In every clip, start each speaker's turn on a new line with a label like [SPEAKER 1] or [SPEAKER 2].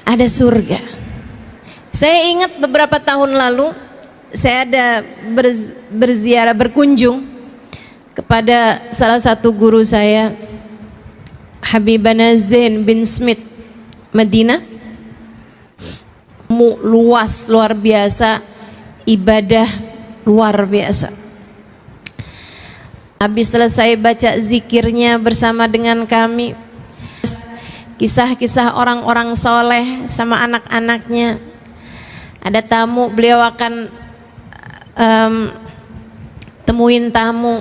[SPEAKER 1] ada surga. Saya ingat beberapa tahun lalu saya ada berziarah, berkunjung kepada salah satu guru saya, Habibana Zain bin Smith, Madinah. Luas, luar biasa, ibadah luar biasa. Habis selesai baca zikirnya bersama dengan kami, kisah-kisah orang-orang soleh sama anak-anaknya. Ada tamu, beliau akan temuin tamu.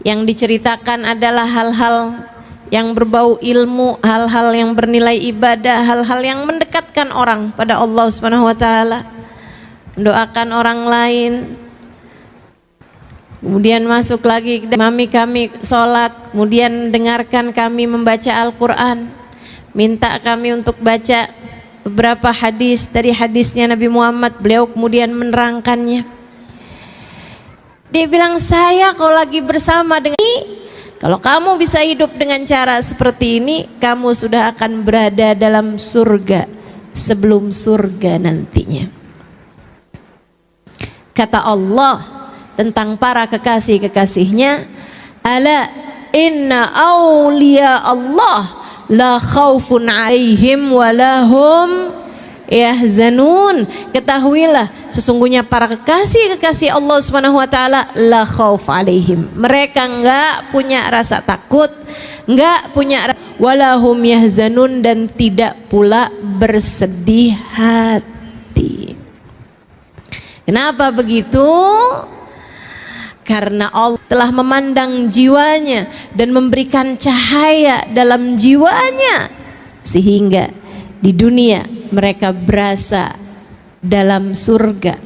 [SPEAKER 1] Yang diceritakan adalah hal-hal yang berbau ilmu, hal-hal yang bernilai ibadah, hal-hal yang mendekatkan orang pada Allah Subhanahu wa taala, mendoakan orang lain. Kemudian masuk lagi, mami kami sholat, kemudian dengarkan kami membaca Al-Quran, minta kami untuk baca beberapa hadis dari hadisnya Nabi Muhammad. Beliau kemudian menerangkannya. Dia bilang, saya kalau lagi bersama dengan ini, kalau kamu bisa hidup dengan cara seperti ini, kamu sudah akan berada dalam surga sebelum surga nantinya. Kata Allah tentang para kekasih-kekasihnya, ala inna awliya Allah la khaufun alaihim walahum yahzanun. Ketahuilah, sesungguhnya para kekasih-kekasih Allah Subhanahu wa taala la khauf alaihim, mereka enggak punya rasa takut, enggak punya walahum yahzanun, dan tidak pula bersedih hati. Kenapa begitu? Karena Allah telah memandang jiwanya dan memberikan cahaya dalam jiwanya, sehingga di dunia mereka berasa dalam surga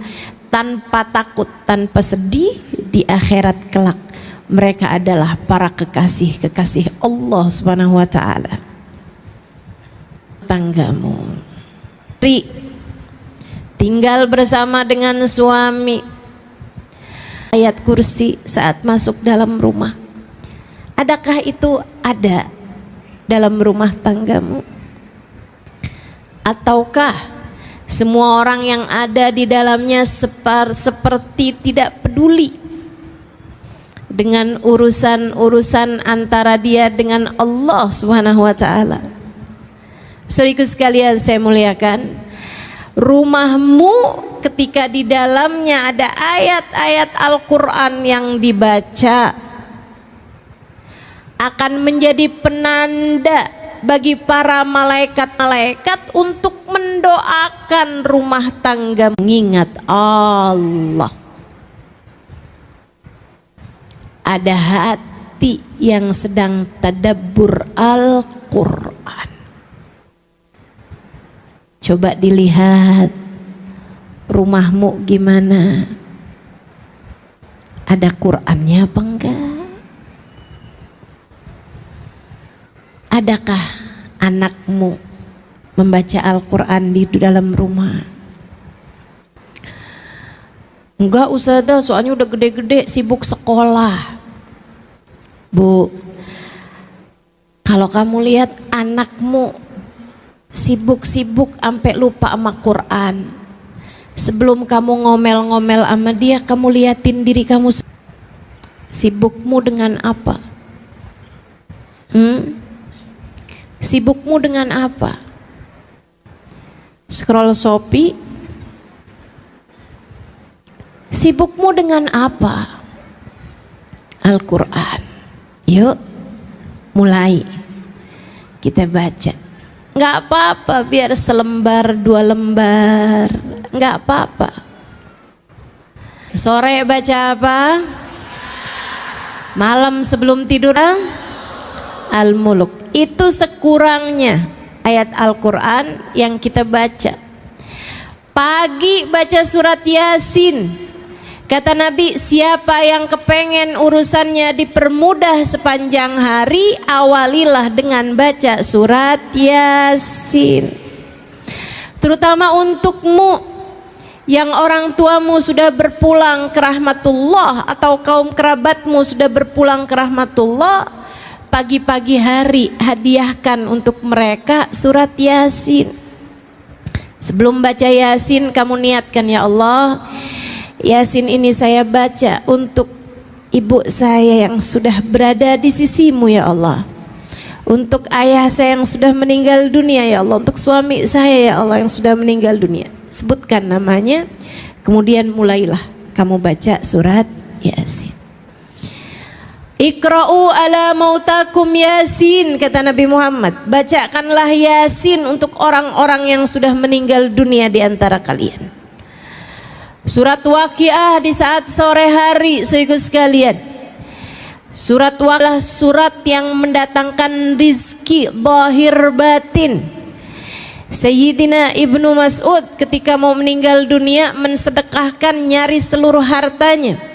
[SPEAKER 1] tanpa takut, tanpa sedih. Di akhirat kelak mereka adalah para kekasih-kekasih Allah Subhanahu wa taala. Tanggamu tinggal bersama dengan suami, ayat kursi saat masuk dalam rumah. Adakah itu ada dalam rumah tanggamu? Ataukah semua orang yang ada di dalamnya seperti tidak peduli dengan urusan-urusan antara dia dengan Allah Subhanahu wa taala? Saudaraku sekalian saya muliakan, rumahmu ketika di dalamnya ada ayat-ayat Al-Quran yang dibaca akan menjadi penanda bagi para malaikat-malaikat untuk mendoakan rumah tangga mengingat Allah. Ada hati yang sedang tadabbur Al-Quran. Coba dilihat rumahmu gimana, ada Qurannya apa enggak? Adakah anakmu membaca Al-Quran di dalam rumah? Enggak Ustazah, soalnya udah gede-gede sibuk sekolah. Bu, kalau kamu lihat anakmu sibuk-sibuk sampai lupa sama Quran, sebelum kamu ngomel-ngomel sama dia, kamu liatin diri kamu, sibukmu dengan apa? Sibukmu dengan apa? Scroll Shopee? Sibukmu dengan apa? Al-Quran. Yuk mulai kita baca. Nggak apa-apa biar selembar dua lembar, nggak apa-apa. Sore baca apa? Malam sebelum tidur Al-Muluk. Itu sekurangnya ayat Al-Quran yang kita baca. Pagi baca surat Yasin. Kata Nabi, siapa yang kepengen urusannya dipermudah sepanjang hari, awalilah dengan baca surat Yasin. Terutama untukmu yang orang tuamu sudah berpulang ke rahmatullah atau kaum kerabatmu sudah berpulang ke rahmatullah, pagi-pagi hari hadiahkan untuk mereka surat Yasin. Sebelum baca Yasin, kamu niatkan, ya Allah, Yasin ini saya baca untuk ibu saya yang sudah berada di sisimu, ya Allah. Untuk ayah saya yang sudah meninggal dunia, ya Allah. Untuk suami saya, ya Allah, yang sudah meninggal dunia. Sebutkan namanya, kemudian mulailah kamu baca surat Yasin. Iqra'u ala mautakum Yasin, kata Nabi Muhammad. Bacakanlah Yasin untuk orang-orang yang sudah meninggal dunia di antara kalian. Surat Waqiah di saat sore hari, saudara sekalian. Surat Waqiah surat yang mendatangkan rizki zahir batin. Sayyidina Ibnu Mas'ud ketika mau meninggal dunia mensedekahkan nyaris seluruh hartanya.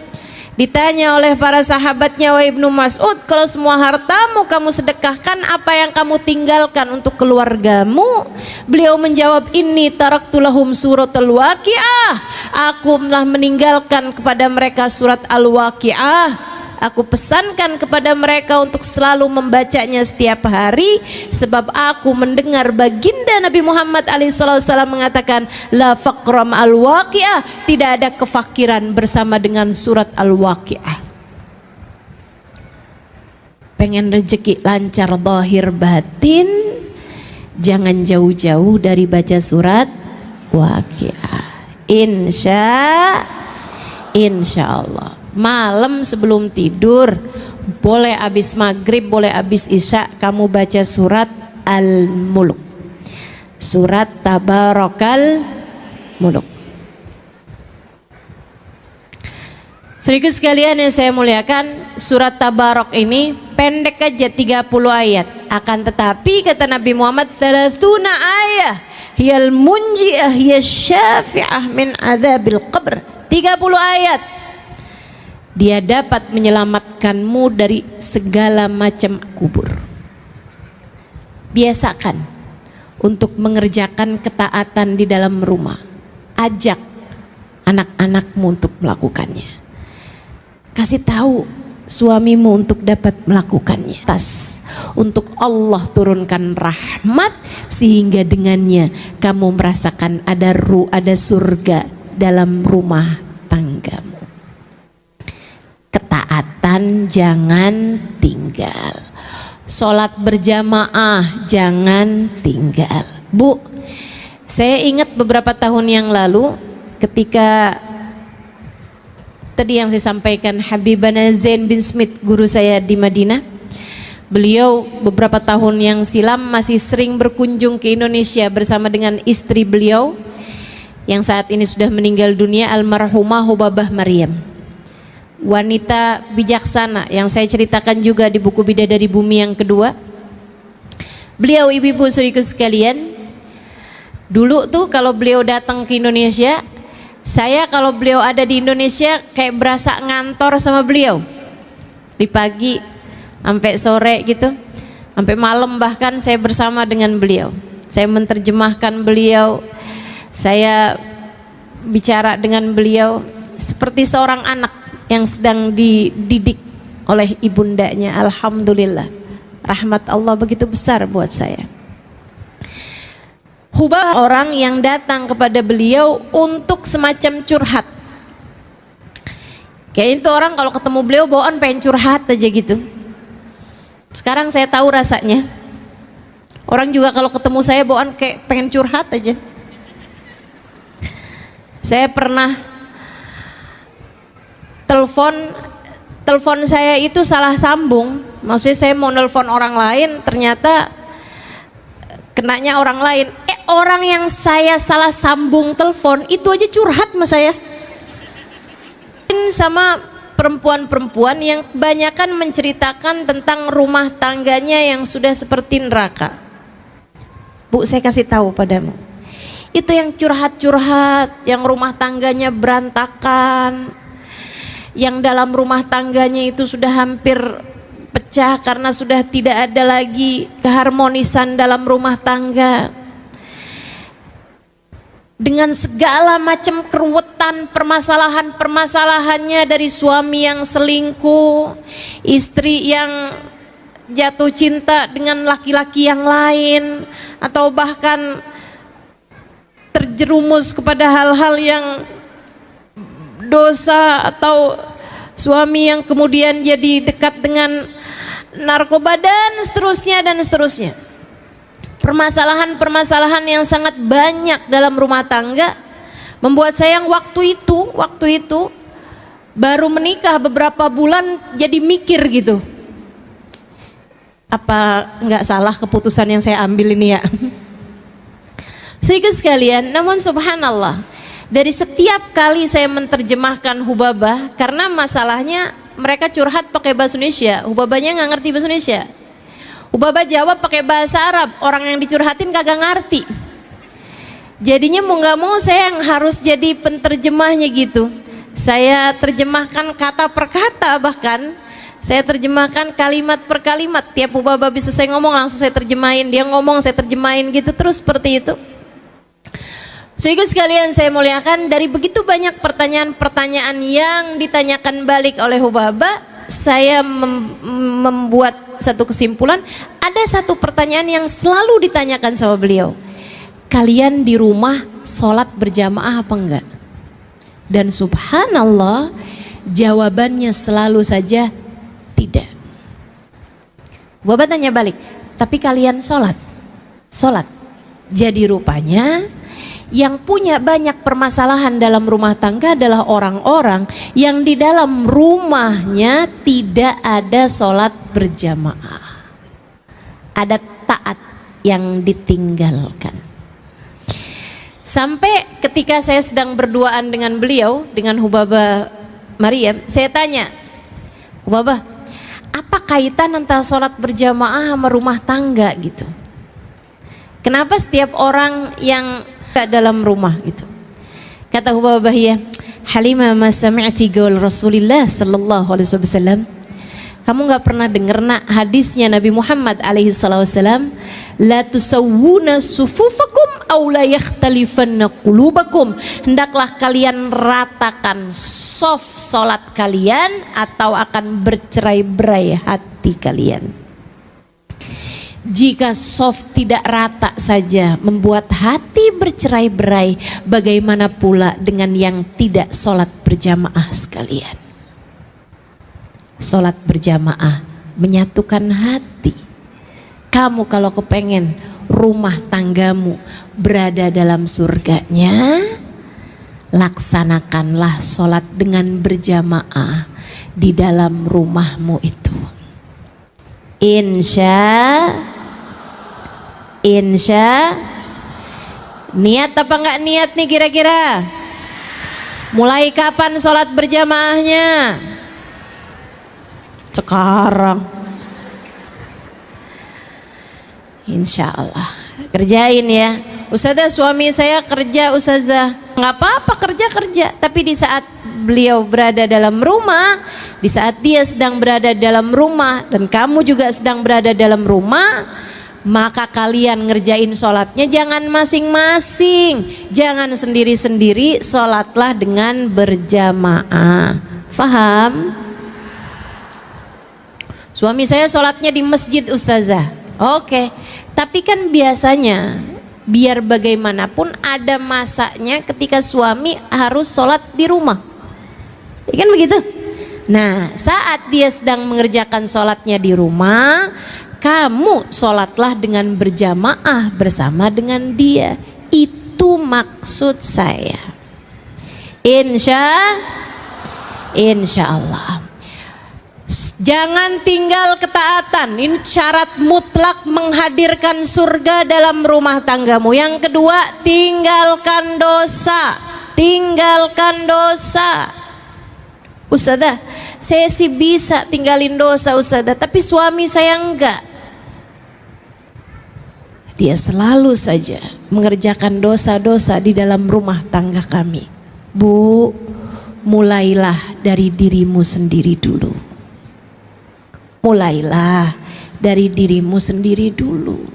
[SPEAKER 1] Ditanya oleh para sahabatnya, "Wahai Ibnu Mas'ud, kalau semua hartamu kamu sedekahkan, apa yang kamu tinggalkan untuk keluargamu?" Beliau menjawab, "Inni taraktu lahum suratul Waqiah." Aku telah meninggalkan kepada mereka surat Al-Waqiah. Aku pesankan kepada mereka untuk selalu membacanya setiap hari, sebab aku mendengar baginda Nabi Muhammad SAW mengatakan, "La faqram al-waqi'ah," tidak ada kefakiran bersama dengan surat Al-Waqi'ah. Pengen rezeki lancar zahir batin, jangan jauh-jauh dari baca surat Waqi'ah. Insya Allah. Malam sebelum tidur, boleh habis maghrib, boleh habis isya, kamu baca surat Al-Mulk, surat Tabarakal Muluk. Saudara sekalian yang saya muliakan, surat Tabarak ini pendek aja 30 ayat. Akan tetapi kata Nabi Muhammad, 30 ayat hiyal munji'ah hiyal syafi'ah min adzabil qabr. 30 ayat dia dapat menyelamatkanmu dari segala macam kubur. Biasakan untuk mengerjakan ketaatan di dalam rumah. Ajak anak-anakmu untuk melakukannya. Kasih tahu suamimu untuk dapat melakukannya. Untuk Allah turunkan rahmat sehingga dengannya kamu merasakan ada surga dalam rumah tanggamu. Ketaatan jangan tinggal. Sholat berjamaah jangan tinggal. Bu, saya ingat beberapa tahun yang lalu ketika tadi yang saya sampaikan, Habibana Zain bin Smith, guru saya di Madinah. Beliau beberapa tahun yang silam masih sering berkunjung ke Indonesia bersama dengan istri beliau yang saat ini sudah meninggal dunia, almarhumah Hubabah Maryam. Wanita bijaksana yang saya ceritakan juga di buku Bidadari Bumi yang kedua. Beliau, ibu-ibu saudaraku sekalian, dulu tuh kalau beliau datang ke Indonesia, saya kalau beliau ada di Indonesia kayak berasa ngantor sama beliau. Di pagi sampai sore gitu, sampai malam bahkan saya bersama dengan beliau. Saya menerjemahkan beliau, saya bicara dengan beliau seperti seorang anak yang sedang dididik oleh ibundanya. Alhamdulillah, rahmat Allah begitu besar buat saya. Hubah orang yang datang kepada beliau untuk semacam curhat. Kayak itu orang kalau ketemu beliau bawaan pengen curhat aja gitu. Sekarang saya tahu rasanya. Orang juga kalau ketemu saya bawaan kayak pengen curhat aja. Saya pernah telepon saya itu salah sambung. Maksudnya saya mau nelpon orang lain, ternyata kenanya orang lain. Orang yang saya salah sambung telepon itu aja curhat sama saya. Sama perempuan-perempuan yang kebanyakan menceritakan tentang rumah tangganya yang sudah seperti neraka. Bu, saya kasih tahu padamu, itu yang curhat-curhat, yang rumah tangganya berantakan, yang dalam rumah tangganya itu sudah hampir pecah karena sudah tidak ada lagi keharmonisan dalam rumah tangga, dengan segala macam keruwetan, permasalahannya dari suami yang selingkuh, istri yang jatuh cinta dengan laki-laki yang lain, atau bahkan terjerumus kepada hal-hal yang dosa, atau suami yang kemudian jadi dekat dengan narkoba dan seterusnya. Permasalahan-permasalahan yang sangat banyak dalam rumah tangga membuat saya yang waktu itu baru menikah beberapa bulan jadi mikir gitu, apa nggak salah keputusan yang saya ambil ini ya. Saudara sekalian, namun subhanallah, dari setiap kali saya menerjemahkan Hubabah, karena masalahnya mereka curhat pakai bahasa Indonesia, Hubabahnya nggak ngerti bahasa Indonesia. Hubabah jawab pakai bahasa Arab, orang yang dicurhatin kagak ngerti. Jadinya mau nggak mau saya yang harus jadi penterjemahnya gitu. Saya terjemahkan kata per kata, bahkan saya terjemahkan kalimat per kalimat. Tiap Hubabah bisa saya ngomong langsung saya terjemahin, dia ngomong saya terjemahin gitu terus seperti itu. Sehingga sekalian saya muliakan, dari begitu banyak pertanyaan-pertanyaan yang ditanyakan balik oleh Hubabah, saya membuat satu kesimpulan. Ada satu pertanyaan yang selalu ditanyakan sama beliau, kalian di rumah sholat berjamaah apa enggak? Dan subhanallah, jawabannya selalu saja tidak. Hubabah tanya balik, tapi kalian sholat? Jadi rupanya yang punya banyak permasalahan dalam rumah tangga adalah orang-orang yang di dalam rumahnya tidak ada sholat berjamaah, ada taat yang ditinggalkan. Sampai ketika saya sedang berduaan dengan beliau, dengan Hubabah Maryam, saya tanya, Hubabah, apa kaitan antara sholat berjamaah sama rumah tangga gitu? Kenapa setiap orang yang dalam rumah gitu? Kata Hubabah, ya Halimah, ma sami'ti qaul Rasulillah sallallahu alaihi wasallam, kamu nggak pernah dengar nak hadisnya Nabi Muhammad alaihi wasallam, la tusawwuna sufufakum aw la yakhtalifanna qulubakum, hendaklah kalian ratakan soft salat kalian atau akan bercerai-berai hati kalian. Jika soft tidak rata saja membuat hati bercerai-berai, bagaimana pula dengan yang tidak sholat berjamaah sekalian? Sholat berjamaah menyatukan hati. Kamu kalau kepengen rumah tanggamu berada dalam surganya, laksanakanlah sholat dengan berjamaah di dalam rumahmu itu. Insya niat apa enggak niat nih kira-kira? Mulai kapan sholat berjamaahnya? Sekarang. Insya Allah kerjain ya. Ustazah, suami saya kerja ustazah. Nggak apa-apa, kerja, tapi di saat beliau berada dalam rumah, di saat dia sedang berada dalam rumah dan kamu juga sedang berada dalam rumah, maka kalian ngerjain sholatnya jangan masing-masing, jangan sendiri-sendiri, sholatlah dengan berjamaah. Faham? Suami saya sholatnya di masjid ustazah. Oke, tapi kan biasanya biar bagaimanapun ada masanya ketika suami harus sholat di rumah, ya kan begitu? Nah, saat dia sedang mengerjakan sholatnya di rumah, kamu sholatlah dengan berjamaah bersama dengan dia. Itu maksud saya. Insya Allah. Jangan tinggal ketaatan. Ini syarat mutlak menghadirkan surga dalam rumah tanggamu. Yang kedua, tinggalkan dosa. Ustazah, saya sih bisa tinggalin dosa ustazah, tapi suami saya enggak. Dia selalu saja mengerjakan dosa-dosa di dalam rumah tangga kami. Bu, mulailah dari dirimu sendiri dulu. Mulailah dari dirimu sendiri dulu.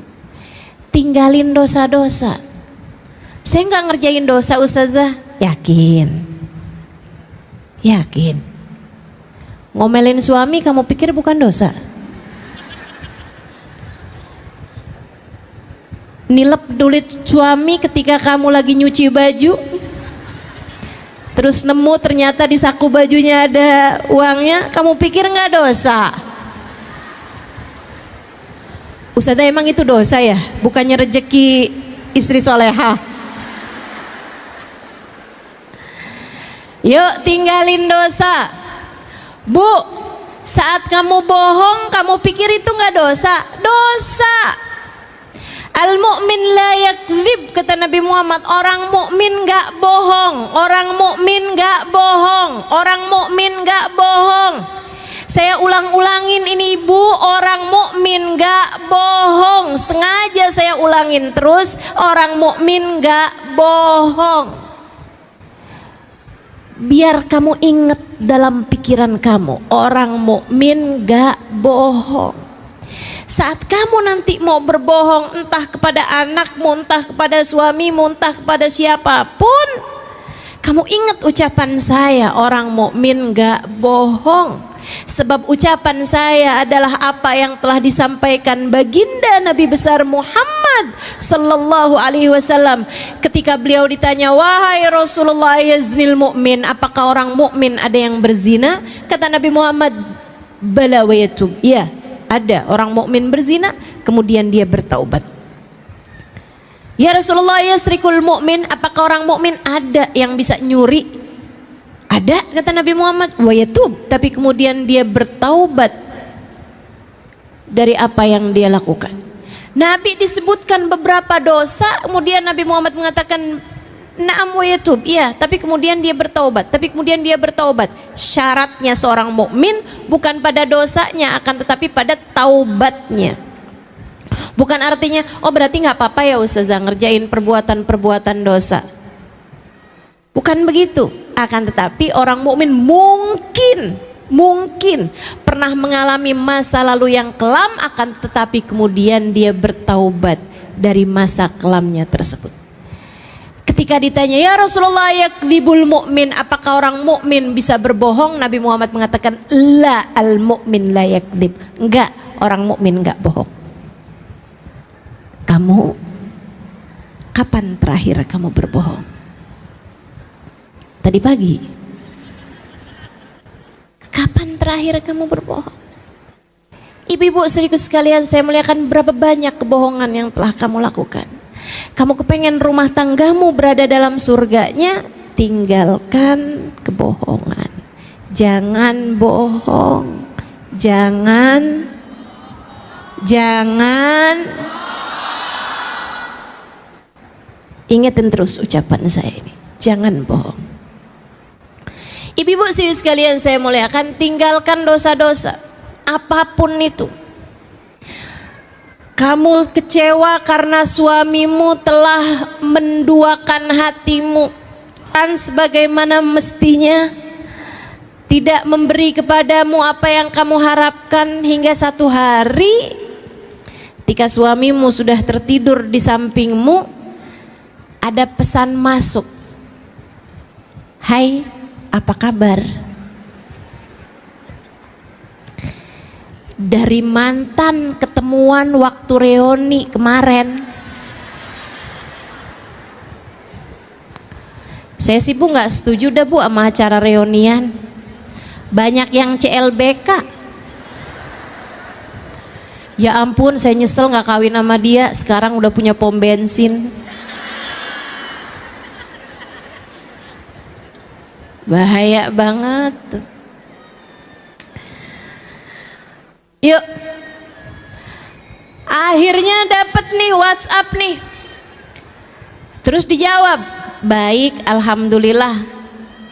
[SPEAKER 1] Tinggalin dosa-dosa. Saya enggak ngerjain dosa ustazah. Yakin. Ngomelin suami kamu pikir bukan dosa? nilep duit suami ketika kamu lagi nyuci baju, terus nemu ternyata di saku bajunya ada uangnya, kamu pikir nggak dosa? Ustazah, emang itu dosa ya? Bukannya rezeki istri soleha? Yuk tinggalin dosa. Bu, saat kamu bohong, kamu pikir itu nggak dosa? Dosa. Al-mu'min la yakdzib, kata Nabi Muhammad. Orang mukmin nggak bohong. Orang mukmin nggak bohong. Orang mukmin nggak bohong. Saya ulang-ulangin ini ibu, orang mukmin nggak bohong. Sengaja saya ulangin terus, orang mukmin nggak bohong. Biar kamu ingat dalam pikiran kamu, orang mukmin nggak bohong. Saat kamu nanti mau berbohong, entah kepada anakmu, entah kepada suamimu, entah kepada siapapun, kamu ingat ucapan saya, orang mukmin nggak bohong. Sebab ucapan saya adalah apa yang telah disampaikan baginda Nabi besar Muhammad sallallahu alaihi wasallam ketika beliau ditanya, wahai Rasulullah, yaznil mu'min, apakah orang mukmin ada yang berzina? Kata Nabi Muhammad, bala wa yatub, ya ada orang mukmin berzina kemudian dia bertaubat. Ya Rasulullah, yasrikul mu'min, apakah orang mukmin ada yang bisa nyuri? Ada, kata Nabi Muhammad, wa yatub, tapi kemudian dia bertaubat dari apa yang dia lakukan. Nabi disebutkan beberapa dosa, kemudian Nabi Muhammad mengatakan na'am wa yatub, iya, tapi kemudian dia bertaubat, tapi kemudian dia bertaubat. Syaratnya seorang mukmin bukan pada dosanya, akan tetapi pada taubatnya. Bukan artinya, oh berarti nggak apa-apa ya Ustazah ngerjain perbuatan-perbuatan dosa. Bukan begitu, akan tetapi orang mukmin mungkin pernah mengalami masa lalu yang kelam, akan tetapi kemudian dia bertaubat dari masa kelamnya tersebut. Ketika ditanya, ya Rasulullah, yakdzibul mu'min, apakah orang mukmin bisa berbohong? Nabi Muhammad mengatakan, la, al mu'min la yakdzib, enggak, orang mukmin enggak bohong. Kamu kapan terakhir kamu berbohong? Tadi pagi. Kapan terakhir kamu berbohong? Ibu-ibu saudariku sekalian, saya muliakan, berapa banyak kebohongan yang telah kamu lakukan. Kamu kepengen rumah tanggamu berada dalam surganya, tinggalkan kebohongan. Jangan bohong. Jangan ingetin terus ucapan saya ini. Jangan bohong. Ibu-ibu sekalian saya muliakan, tinggalkan dosa-dosa apapun itu. Kamu kecewa karena suamimu telah menduakan hatimu dan sebagaimana mestinya, tidak memberi kepadamu apa yang kamu harapkan, hingga satu hari ketika suamimu sudah tertidur di sampingmu, ada pesan masuk, hai, apa kabar? Dari mantan ketemuan waktu reuni kemarin. Saya sih Bu nggak setuju dah Bu sama acara reunian. Banyak yang CLBK. Ya ampun, saya nyesel nggak kawin sama dia. Sekarang udah punya pom bensin. Bahaya banget tuh. Yuk, akhirnya dapet nih WhatsApp nih, terus dijawab, baik alhamdulillah,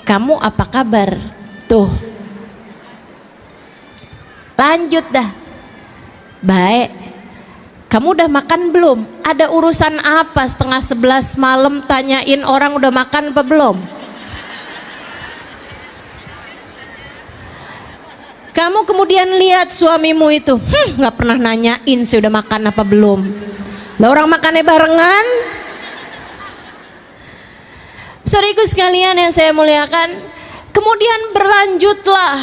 [SPEAKER 1] kamu apa kabar? Tuh, lanjut dah, baik, kamu udah makan belum? Ada urusan apa setengah 11 malam tanyain orang udah makan apa belum? Kamu kemudian lihat suamimu itu, nggak pernah nanyain sih udah makan apa belum. Lah orang makannya barengan. Saudaraku sekalian yang saya muliakan, kemudian berlanjutlah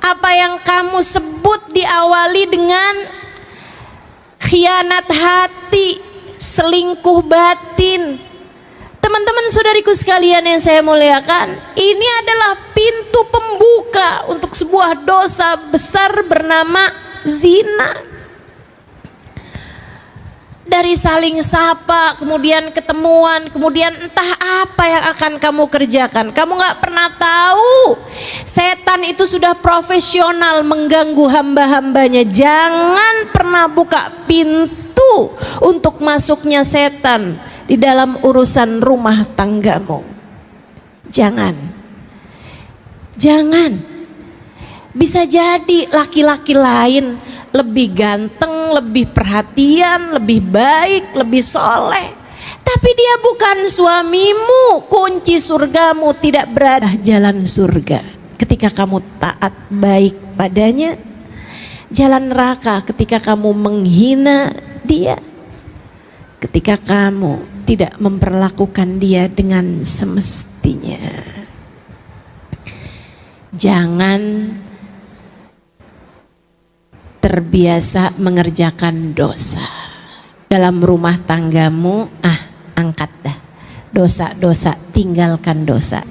[SPEAKER 1] apa yang kamu sebut diawali dengan khianat hati, selingkuh batin. Teman-teman saudariku sekalian yang saya muliakan, ini adalah pintu pembuka untuk sebuah dosa besar bernama zina. Dari saling sapa, kemudian ketemuan, kemudian entah apa yang akan kamu kerjakan. Kamu gak pernah tahu. Setan itu sudah profesional mengganggu hamba-hambanya. Jangan pernah buka pintu untuk masuknya setan di dalam urusan rumah tanggamu. Jangan. Jangan. Bisa jadi laki-laki lain lebih ganteng, lebih perhatian, lebih baik, lebih soleh, tapi dia bukan suamimu. Kunci surgamu tidak berada jalan surga ketika kamu taat baik padanya, jalan neraka ketika kamu menghina dia, ketika kamu tidak memperlakukan dia dengan semestinya. Jangan terbiasa mengerjakan dosa dalam rumah tanggamu. Angkat dah dosa-dosa, tinggalkan dosa.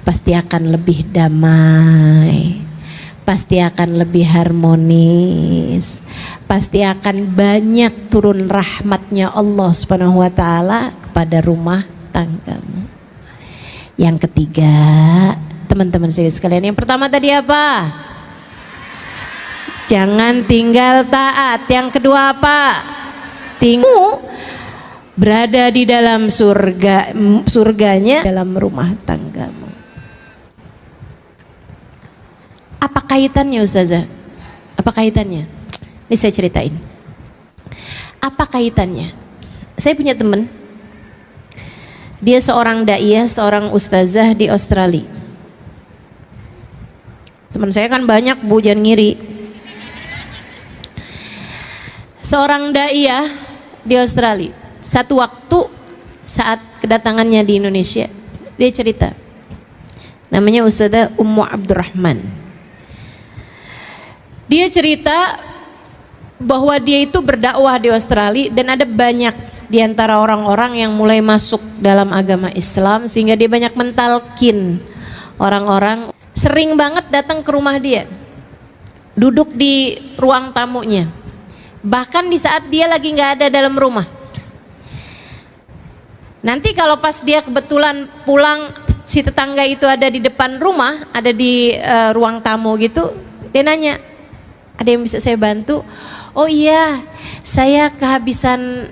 [SPEAKER 1] Pasti akan lebih damai, pasti akan lebih harmonis, pasti akan banyak turun rahmatnya Allah Subhanahu wa ta'ala kepada rumah tanggamu. Yang ketiga, teman-teman saya sekalian, yang pertama tadi apa? Jangan tinggal taat. Yang kedua apa? Berada di dalam surganya dalam rumah tanggamu. Apa kaitannya Ustazah? Apa kaitannya? Ini saya ceritain. Apa kaitannya? Saya punya teman. Dia seorang daiyah, seorang ustazah di Australia. Teman saya kan banyak, Bu, jangan ngiri. Seorang daiyah di Australia. Satu waktu saat kedatangannya di Indonesia, dia cerita. Namanya Ustazah Ummu Abdurrahman. Dia cerita bahwa dia itu berdakwah di Australia dan ada banyak di antara orang-orang yang mulai masuk dalam agama Islam, sehingga dia banyak mentalkin orang-orang. Sering banget datang ke rumah dia, duduk di ruang tamunya. Bahkan di saat dia lagi nggak ada dalam rumah. Nanti kalau pas dia kebetulan pulang, si tetangga itu ada di depan rumah, ada di ruang tamu gitu, dia nanya, ada yang bisa saya bantu? Oh iya, saya kehabisan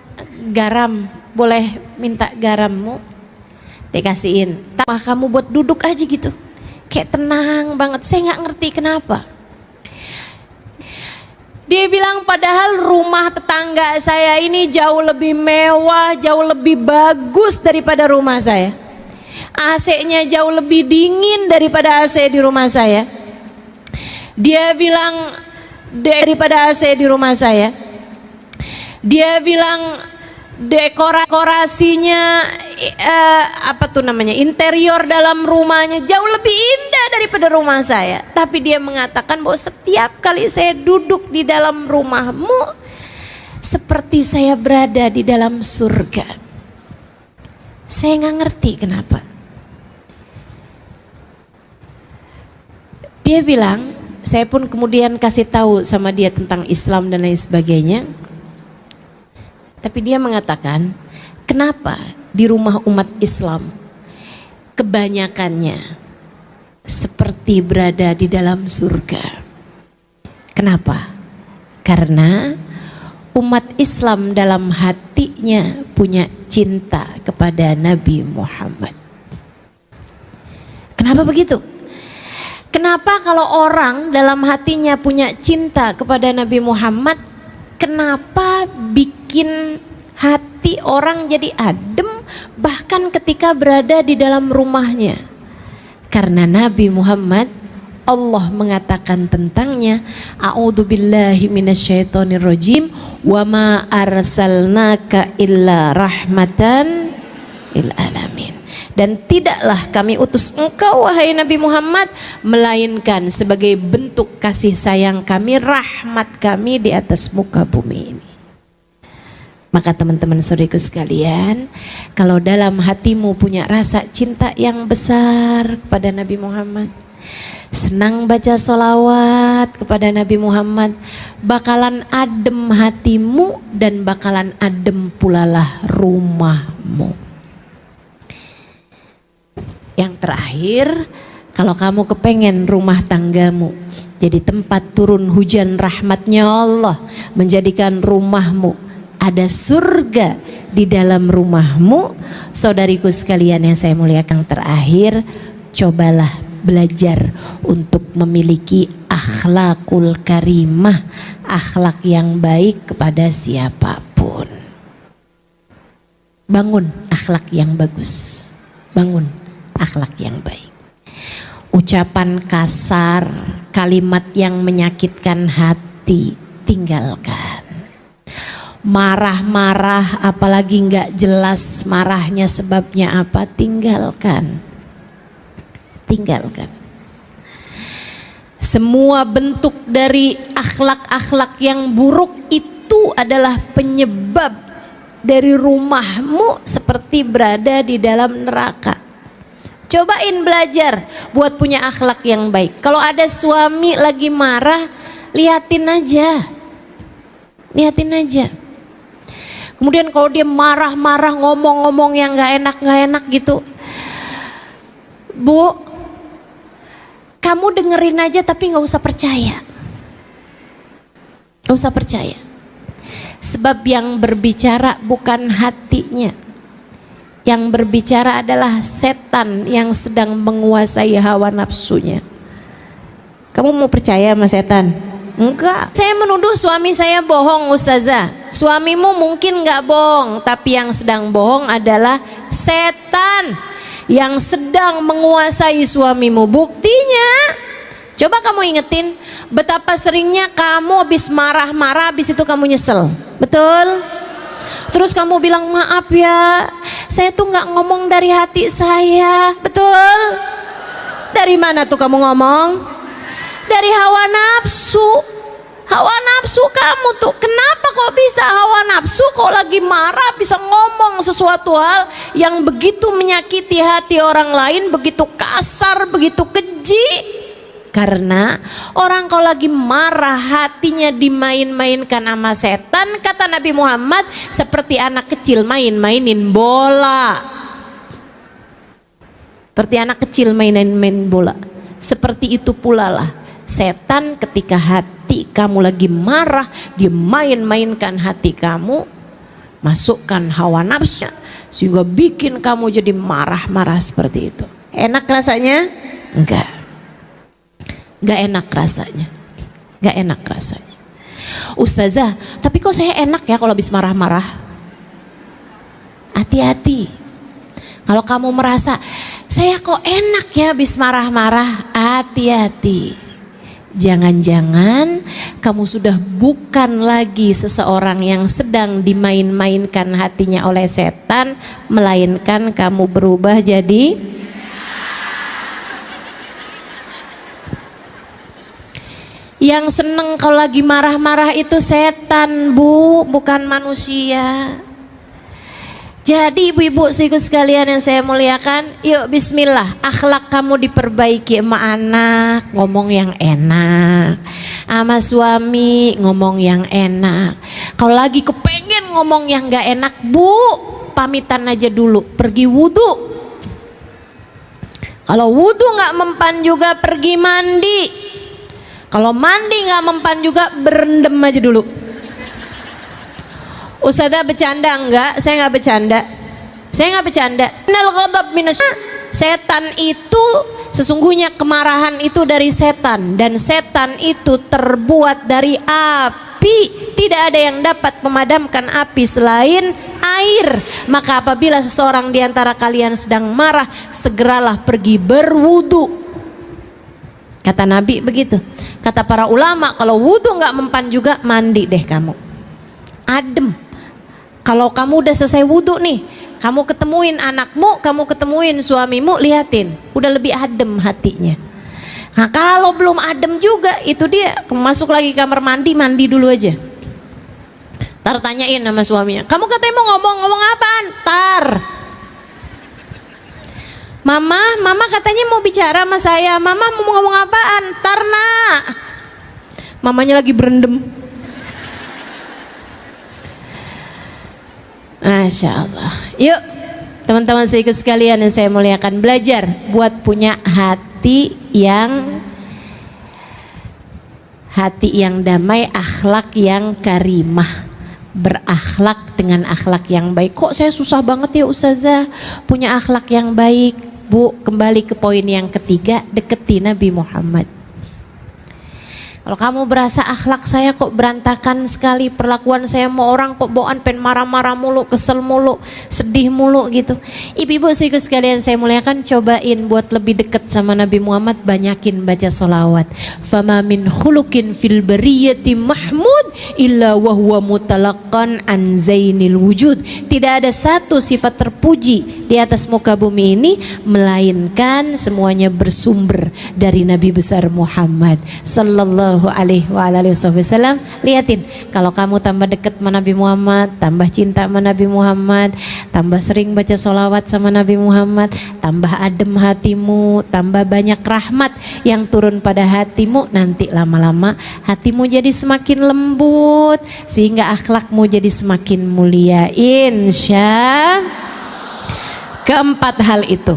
[SPEAKER 1] garam, boleh minta garammu? Dikasihin. Wah, kamu buat duduk aja gitu, kayak tenang banget. Saya nggak ngerti kenapa. Dia bilang padahal rumah tetangga saya ini jauh lebih mewah, jauh lebih bagus daripada rumah saya. AC-nya jauh lebih dingin daripada AC di rumah saya. Dia bilang daripada AC di rumah saya. Dia bilang dekorasinya interior dalam rumahnya jauh lebih indah daripada rumah saya. Tapi dia mengatakan bahwa setiap kali saya duduk di dalam rumahmu, seperti saya berada di dalam surga. Saya nggak ngerti kenapa. Dia bilang, saya pun kemudian kasih tahu sama dia tentang Islam dan lain sebagainya. Tapi dia mengatakan, kenapa di rumah umat Islam kebanyakannya seperti berada di dalam surga? Kenapa? Karena umat Islam dalam hatinya punya cinta kepada Nabi Muhammad. Kenapa begitu? Kenapa kalau orang dalam hatinya punya cinta kepada Nabi Muhammad, kenapa bikin hati orang jadi adem bahkan ketika berada di dalam rumahnya? Karena Nabi Muhammad, Allah mengatakan tentangnya, a'udzubillahi minasyaitonirrajim, wa ma arsalnaka illa rahmatan lil alamin. Dan tidaklah kami utus engkau wahai Nabi Muhammad melainkan sebagai bentuk kasih sayang kami, rahmat kami di atas muka bumi ini. Maka teman-teman saudariku sekalian, kalau dalam hatimu punya rasa cinta yang besar kepada Nabi Muhammad, senang baca sholawat kepada Nabi Muhammad, bakalan adem hatimu dan bakalan adem pulalah rumahmu. Yang terakhir, kalau kamu kepengen rumah tanggamu jadi tempat turun hujan rahmatnya Allah, menjadikan rumahmu ada surga di dalam rumahmu, saudariku sekalian yang saya muliakan, terakhir, cobalah belajar untuk memiliki akhlakul karimah, akhlak yang baik kepada siapapun. Bangun akhlak yang bagus, bangun akhlak yang baik. Ucapan kasar, kalimat yang menyakitkan hati, tinggalkan. Marah-marah apalagi nggak jelas marahnya sebabnya apa, tinggalkan. Tinggalkan. Semua bentuk dari akhlak-akhlak yang buruk itu adalah penyebab dari rumahmu seperti berada di dalam neraka. Cobain belajar buat punya akhlak yang baik. Kalau ada suami lagi marah, liatin aja. Liatin aja. Kemudian kalau dia marah-marah, ngomong-ngomong yang gak enak gitu, Bu, kamu dengerin aja tapi gak usah percaya. Gak usah percaya. Sebab yang berbicara bukan hatinya. Yang berbicara adalah setan yang sedang menguasai hawa nafsunya. Kamu mau percaya sama setan? Enggak. Saya menuduh suami saya bohong, Ustazah. Suamimu mungkin enggak bohong, tapi yang sedang bohong adalah setan yang sedang menguasai suamimu. Buktinya, coba kamu ingetin betapa seringnya kamu habis marah-marah, habis itu kamu nyesel. Betul? Terus kamu bilang, maaf ya, saya tuh nggak ngomong dari hati saya. Betul? Dari mana tuh kamu ngomong? Dari hawa nafsu. Hawa nafsu kamu tuh. Kenapa kok bisa hawa nafsu kok lagi marah bisa ngomong sesuatu hal yang begitu menyakiti hati orang lain, begitu kasar, begitu keji? Karena orang kalau lagi marah hatinya dimain-mainkan sama setan. Kata Nabi Muhammad, seperti anak kecil main-mainin bola. Seperti anak kecil main-main bola. Seperti itu pula lah setan ketika hati kamu lagi marah, dia main-mainkan hati kamu, masukkan hawa nafsu sehingga bikin kamu jadi marah-marah seperti itu. Enak rasanya? Enggak. Gak enak rasanya, gak enak rasanya. Ustazah, tapi kok saya enak ya kalau habis marah-marah? Hati-hati. Kalau kamu merasa saya kok enak ya habis marah-marah, hati-hati. Jangan-jangan kamu sudah bukan lagi seseorang yang sedang dimain-mainkan hatinya oleh setan, melainkan kamu berubah jadi yang seneng kalau lagi marah-marah itu setan, Bu, bukan manusia. Jadi ibu-ibu sekalian yang saya muliakan, yuk bismillah, akhlak kamu diperbaiki sama anak, ngomong yang enak, sama suami ngomong yang enak. Kalau lagi kepengen ngomong yang gak enak, Bu, pamitan aja dulu, pergi wudhu. Kalau wudhu gak mempan juga pergi mandi. Kalau mandi nggak mempan juga berendam aja dulu. Ustazah bercanda enggak? Saya nggak bercanda. Saya nggak bercanda. Setan itu sesungguhnya kemarahan itu dari setan, dan setan itu terbuat dari api. Tidak ada yang dapat memadamkan api selain air. Maka apabila seseorang di antara kalian sedang marah, segeralah pergi berwudu. Kata Nabi begitu. Kata para ulama, kalau wudhu nggak mempan juga, mandi deh kamu. Adem. Kalau kamu udah selesai wudhu nih, kamu ketemuin anakmu, kamu ketemuin suamimu, liatin, udah lebih adem hatinya. Nah kalau belum adem juga, itu dia masuk lagi kamar mandi, mandi dulu aja. Tar tanyain sama suaminya, kamu katanya mau ngomong apaan? Tar, mama katanya mau bicara sama saya, mama mau ngomong apaan? Tar nak, mamanya lagi berendam. Masya Allah. Yuk teman-teman saudaraku sekalian yang saya muliakan, belajar buat punya hati yang damai, akhlak yang karimah, berakhlak dengan akhlak yang baik. Kok saya susah banget ya Ustazah punya akhlak yang baik? Bu, kembali ke poin yang ketiga, deketi Nabi Muhammad. Kalau kamu berasa akhlak saya kok berantakan sekali, perlakuan saya sama orang kok bawaan pen marah-marah mulu, kesel mulu, sedih mulu gitu. Ibu-ibu saudaraku sekalian saya muliakan, cobain buat lebih dekat sama Nabi Muhammad, banyakin baca sholawat. Fama min khuluqin fil bariyati mahmud illa wa huwa mutalaqan an zainil wujud. Tidak ada satu sifat terpuji di atas muka bumi ini melainkan semuanya bersumber dari Nabi besar Muhammad sallallahu alaihi wasallam. Lihatin, kalau kamu tambah dekat sama Nabi Muhammad, tambah cinta sama Nabi Muhammad, tambah sering baca sholawat sama Nabi Muhammad, tambah adem hatimu, tambah banyak rahmat yang turun pada hatimu, nanti lama-lama hatimu jadi semakin lembut sehingga akhlakmu jadi semakin mulia, insya. Keempat hal itu,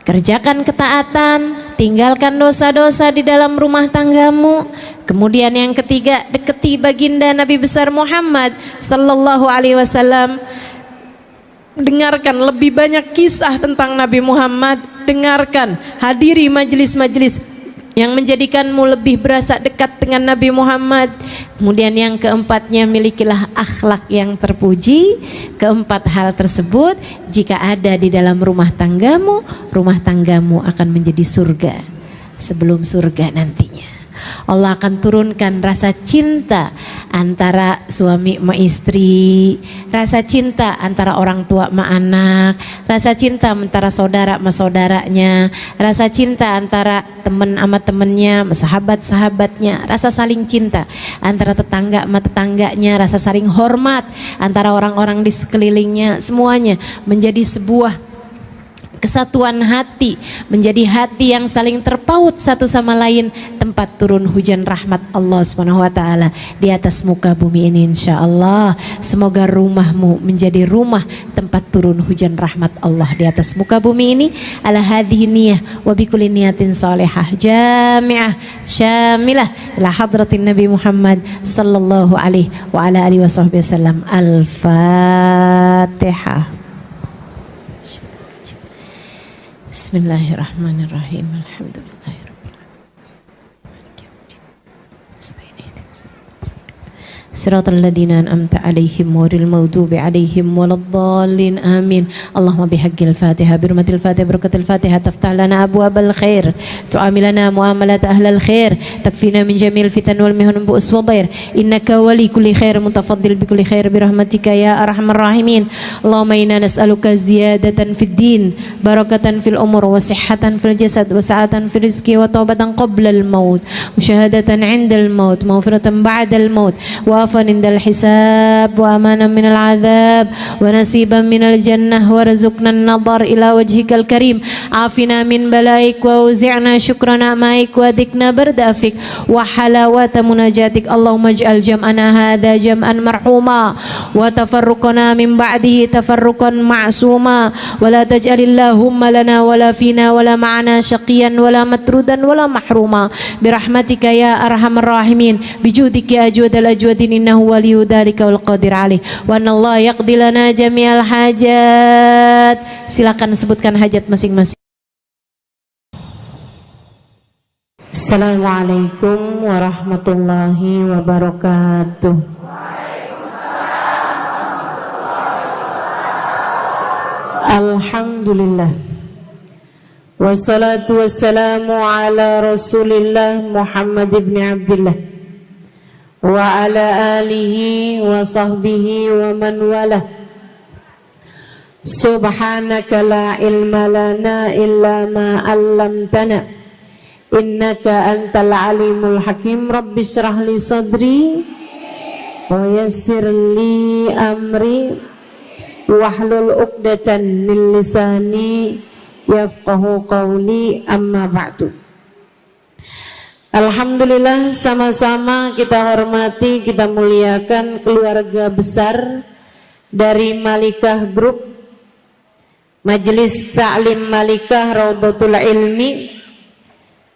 [SPEAKER 1] kerjakan ketaatan, tinggalkan dosa-dosa di dalam rumah tanggamu. Kemudian yang ketiga, deketi baginda Nabi besar Muhammad sallallahu alaihi wasallam. Dengarkan lebih banyak kisah tentang Nabi Muhammad, dengarkan, hadiri majelis-majelis yang menjadikanmu lebih berasa dekat dengan Nabi Muhammad. Kemudian yang keempatnya, milikilah akhlak yang terpuji. Keempat hal tersebut jika ada di dalam rumah tanggamu akan menjadi surga sebelum surga nantinya. Allah akan turunkan rasa cinta antara suami sama istri, rasa cinta antara orang tua sama anak, rasa cinta antara saudara sama saudaranya, rasa cinta antara teman sama temannya, sahabat-sahabatnya, rasa saling cinta antara tetangga sama tetangganya, rasa saling hormat antara orang-orang di sekelilingnya, semuanya menjadi sebuah kesatuan hati, menjadi hati yang saling terpaut satu sama lain, tempat turun hujan rahmat Allah Subhanahu wa taala di atas muka bumi ini insyaallah. Semoga rumahmu menjadi rumah tempat turun hujan rahmat Allah di atas muka bumi ini. Ala hadhihi niyah wa bikulli niyatin salihah jami'ah syamilah ila hadratin Nabi Muhammad sallallahu alaihi wa ala alihi wasallam. Al-Fatihah. Bismillahirrahmanirrahim. Alhamdulillahirabbil alamin. Siratal ladzina an'amta 'alaihim ghairil maghdubi 'alaihim waladdallin. Amin. Allahumma bihaqqil Fatihah, birmatil Fatihah, barakatil Fatihah, taftah lana abwabal khair, tu'amilana muamalat ahlal khair, takfina min jamil fitan wal mihun bu'us wa dhair. Innaka wali kulli khair, mutafaddil bi kulli khair bi rahmatika ya arhamar rahimin. Allahumma inna nas'aluka ziyadatan fid din, barakatan fil umur, wa sihhatan fil jasad, wa sa'atan fil rizqi, wa taubatan qabla al maut, wa syahadatan 'inda al maut, maghfiratan ba'da al maut, wa afan indal hisab, wa amanan minal adhab, wa nasiban minal jannah, wa rizqna an-nadhar ila wajhikal karim. Afina min balaik, wa uzi'na syukra na'maik, wa dhikna bardafik, wa halawata munajatik. Allahumma ij'al jam'ana hadha jam'an marhuma, wa tafarruqana min ba'dihi tafarruqan ma'suma, wa la taj'alillahumma lana wala fina wala ma'ana syaqiyan wala matrudan wala mahruma birahmatika ya arhamar rahimin, bijudika ya ajwadal ajwadin, innahu waliyu dzalika wal qadir alaih, wa anallahu yaqdi lana jami'al hajat. Silakan sebutkan hajat masing-masing. Assalamualaikum warahmatullahi wabarakatuh. Alhamdulillah, wassalatu wassalamu ala rasulillah Muhammad ibn Abdillah wa ala alihi wa sahbihi wa man wala. Subhanaka la ilma lana illa ma 'allamtana innaka antal alimul hakim. Rabbi shrah li sadri wa yassir li amri wahlul 'uqdatan min lisani yafqahu qawli, amma ba'du. Alhamdulillah, sama-sama kita hormati, kita muliakan keluarga besar dari Malikah Group, Majelis Ta'lim Malikah Raudhatul Ilmi,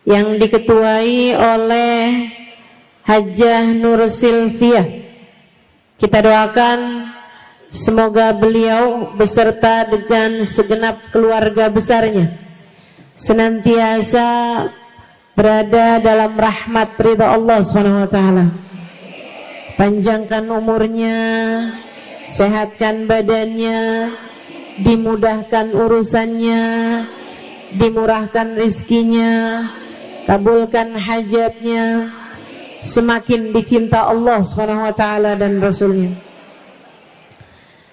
[SPEAKER 1] yang diketuai oleh Hajjah Nur Silviah. Kita doakan semoga beliau beserta dengan segenap keluarga besarnya senantiasa berada dalam rahmat ridha Allah Subhanahu wa taala. Panjangkan umurnya, sehatkan badannya, dimudahkan urusannya, dimurahkan rizkinya, kabulkan hajatnya, semakin dicinta Allah Subhanahu wa taala dan Rasulnya.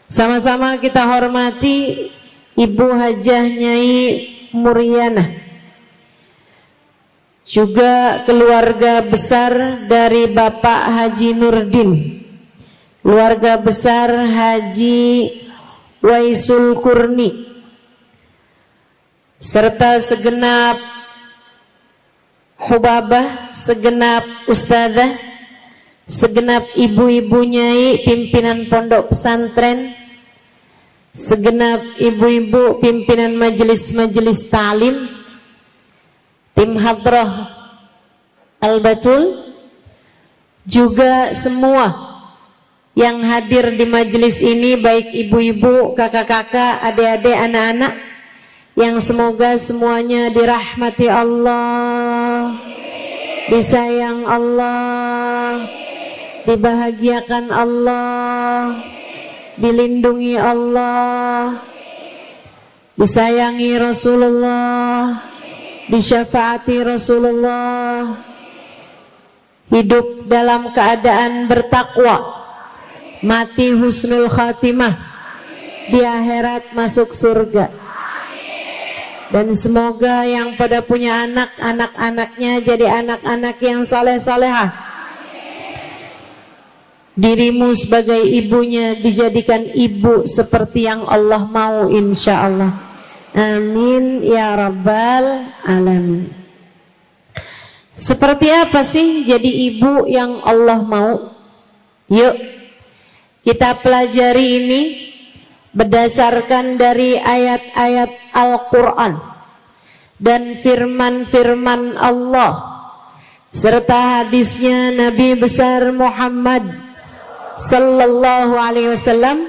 [SPEAKER 1] Sama-sama kita hormati Ibu Hajjah Nyai Muriana, juga keluarga besar dari Bapak Haji Nurdin, keluarga besar Haji Waisul Kurni, serta segenap hubabah, segenap ustazah, segenap ibu-ibu nyai pimpinan pondok pesantren, segenap ibu-ibu pimpinan majelis-majelis ta'lim, tim hadrah Al-Batul, juga semua yang hadir di majelis ini, baik ibu-ibu, kakak-kakak, adik-adik, anak-anak, yang semoga semuanya dirahmati Allah, disayang Allah, dibahagiakan Allah, dilindungi Allah, disayangi Rasulullah, disyafaati Rasulullah, hidup dalam keadaan bertakwa, mati husnul khatimah, di akhirat masuk surga. Dan semoga yang pada punya anak, anak-anaknya jadi anak-anak yang saleh-salehah. Dirimu sebagai ibunya dijadikan ibu seperti yang Allah mau, insya Allah. Amin ya rabbal alamin. Seperti apa sih jadi ibu yang Allah mau? Yuk kita pelajari ini berdasarkan dari ayat-ayat Al-Quran dan firman-firman Allah serta hadisnya Nabi besar Muhammad Sallallahu Alaihi Wasallam,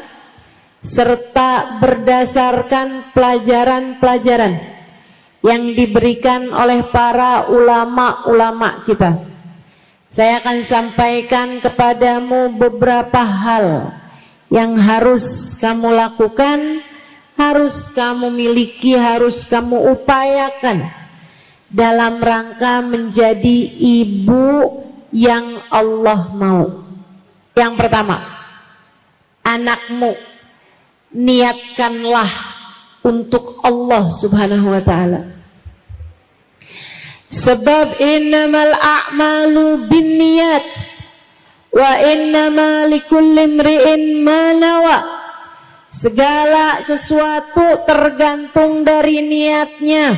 [SPEAKER 1] serta berdasarkan pelajaran-pelajaran yang diberikan oleh para ulama-ulama kita. Saya akan sampaikan kepadamu beberapa hal yang harus kamu lakukan, harus kamu miliki, harus kamu upayakan dalam rangka menjadi ibu yang Allah mau. Yang pertama, anakmu niatkanlah untuk Allah Subhanahu wa ta'ala. Sebab innamal a'malu binniyat wa innama likulli imri'in ma nawa. Segala sesuatu tergantung dari niatnya,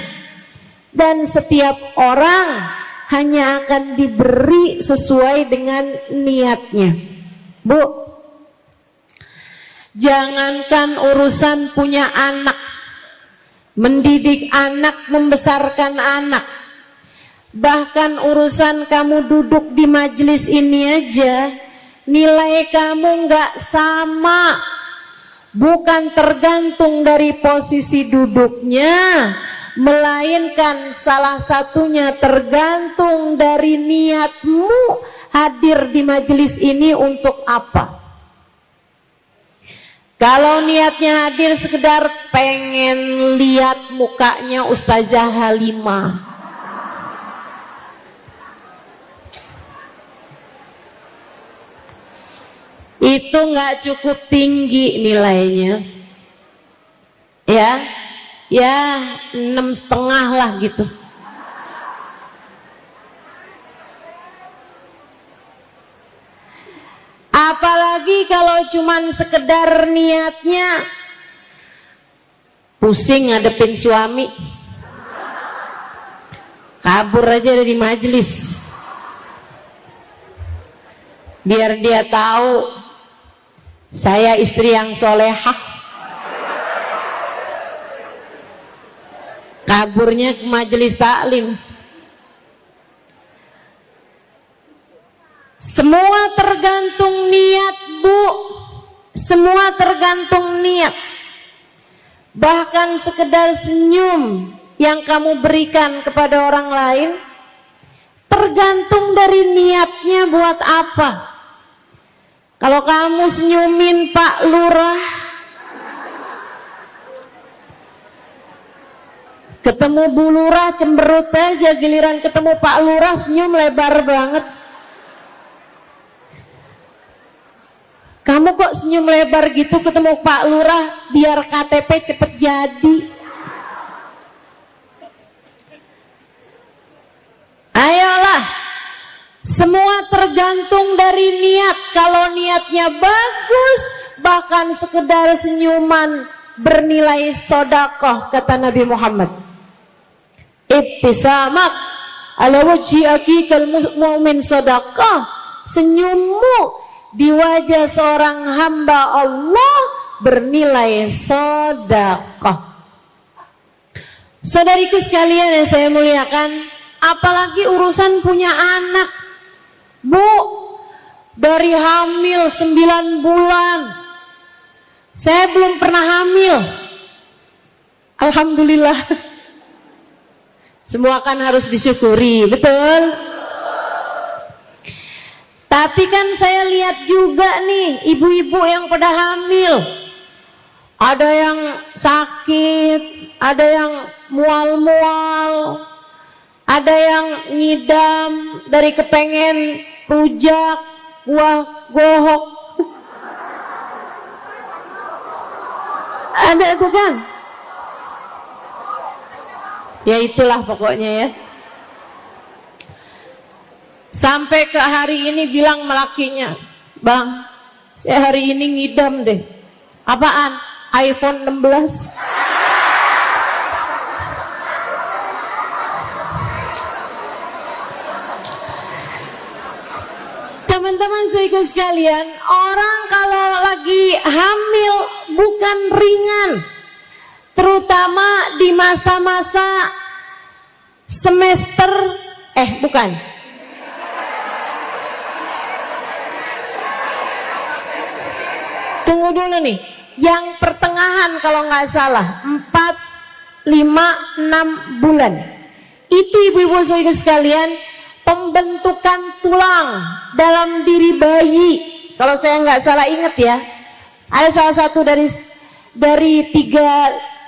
[SPEAKER 1] dan setiap orang hanya akan diberi sesuai dengan niatnya. Bu, jangankan urusan punya anak, mendidik anak, membesarkan anak, bahkan urusan kamu duduk di majelis ini aja, nilai kamu nggak sama. Bukan tergantung dari posisi duduknya, melainkan salah satunya tergantung dari niatmu hadir di majelis ini untuk apa. Kalau niatnya hadir sekedar pengen lihat mukanya Ustazah Halimah, itu nggak cukup tinggi nilainya, ya 6,5 lah gitu. Apa Apalagi kalau cuman sekedar niatnya pusing ngadepin suami, kabur aja dari majelis, biar dia tahu saya istri yang solehah. Kaburnya ke majelis taklim. Semua tergantung niat, Bu. Semua tergantung niat. Bahkan sekedar senyum yang kamu berikan kepada orang lain tergantung dari niatnya buat apa. Kalau kamu senyumin Pak Lurah, ketemu Bu Lurah cemberut aja, giliran ketemu Pak Lurah senyum lebar banget. Kamu kok senyum lebar gitu ketemu Pak Lurah, biar KTP cepet jadi. Ayolah, semua tergantung dari niat. Kalau niatnya bagus, bahkan sekedar senyuman bernilai sodakoh, kata Nabi Muhammad. Ibtisamak ala wajhi akikal mu'min sodakoh. Senyummu di wajah seorang hamba Allah bernilai sedekah. Saudariku sekalian yang saya muliakan, apalagi urusan punya anak. Bu, dari hamil 9 bulan saya belum pernah hamil. Alhamdulillah. Semua kan harus disyukuri, betul? Tapi kan saya lihat juga nih ibu-ibu yang pada hamil, ada yang sakit, ada yang mual-mual, ada yang ngidam dari kepengen rujak, buah gohok. Ada itu kan? Ya itulah pokoknya ya. Sampai ke hari ini bilang melakinya, Bang, saya hari ini ngidam deh. Apaan? iPhone 16. Teman-teman saudaraku sekalian, orang kalau lagi hamil bukan ringan, terutama di masa-masa semester, bukan. Tunggu dulu nih, yang pertengahan kalau nggak salah 4, 5, 6 bulan. Itu ibu-ibu saudara sekalian, pembentukan tulang dalam diri bayi. Kalau saya nggak salah ingat ya, ada salah satu dari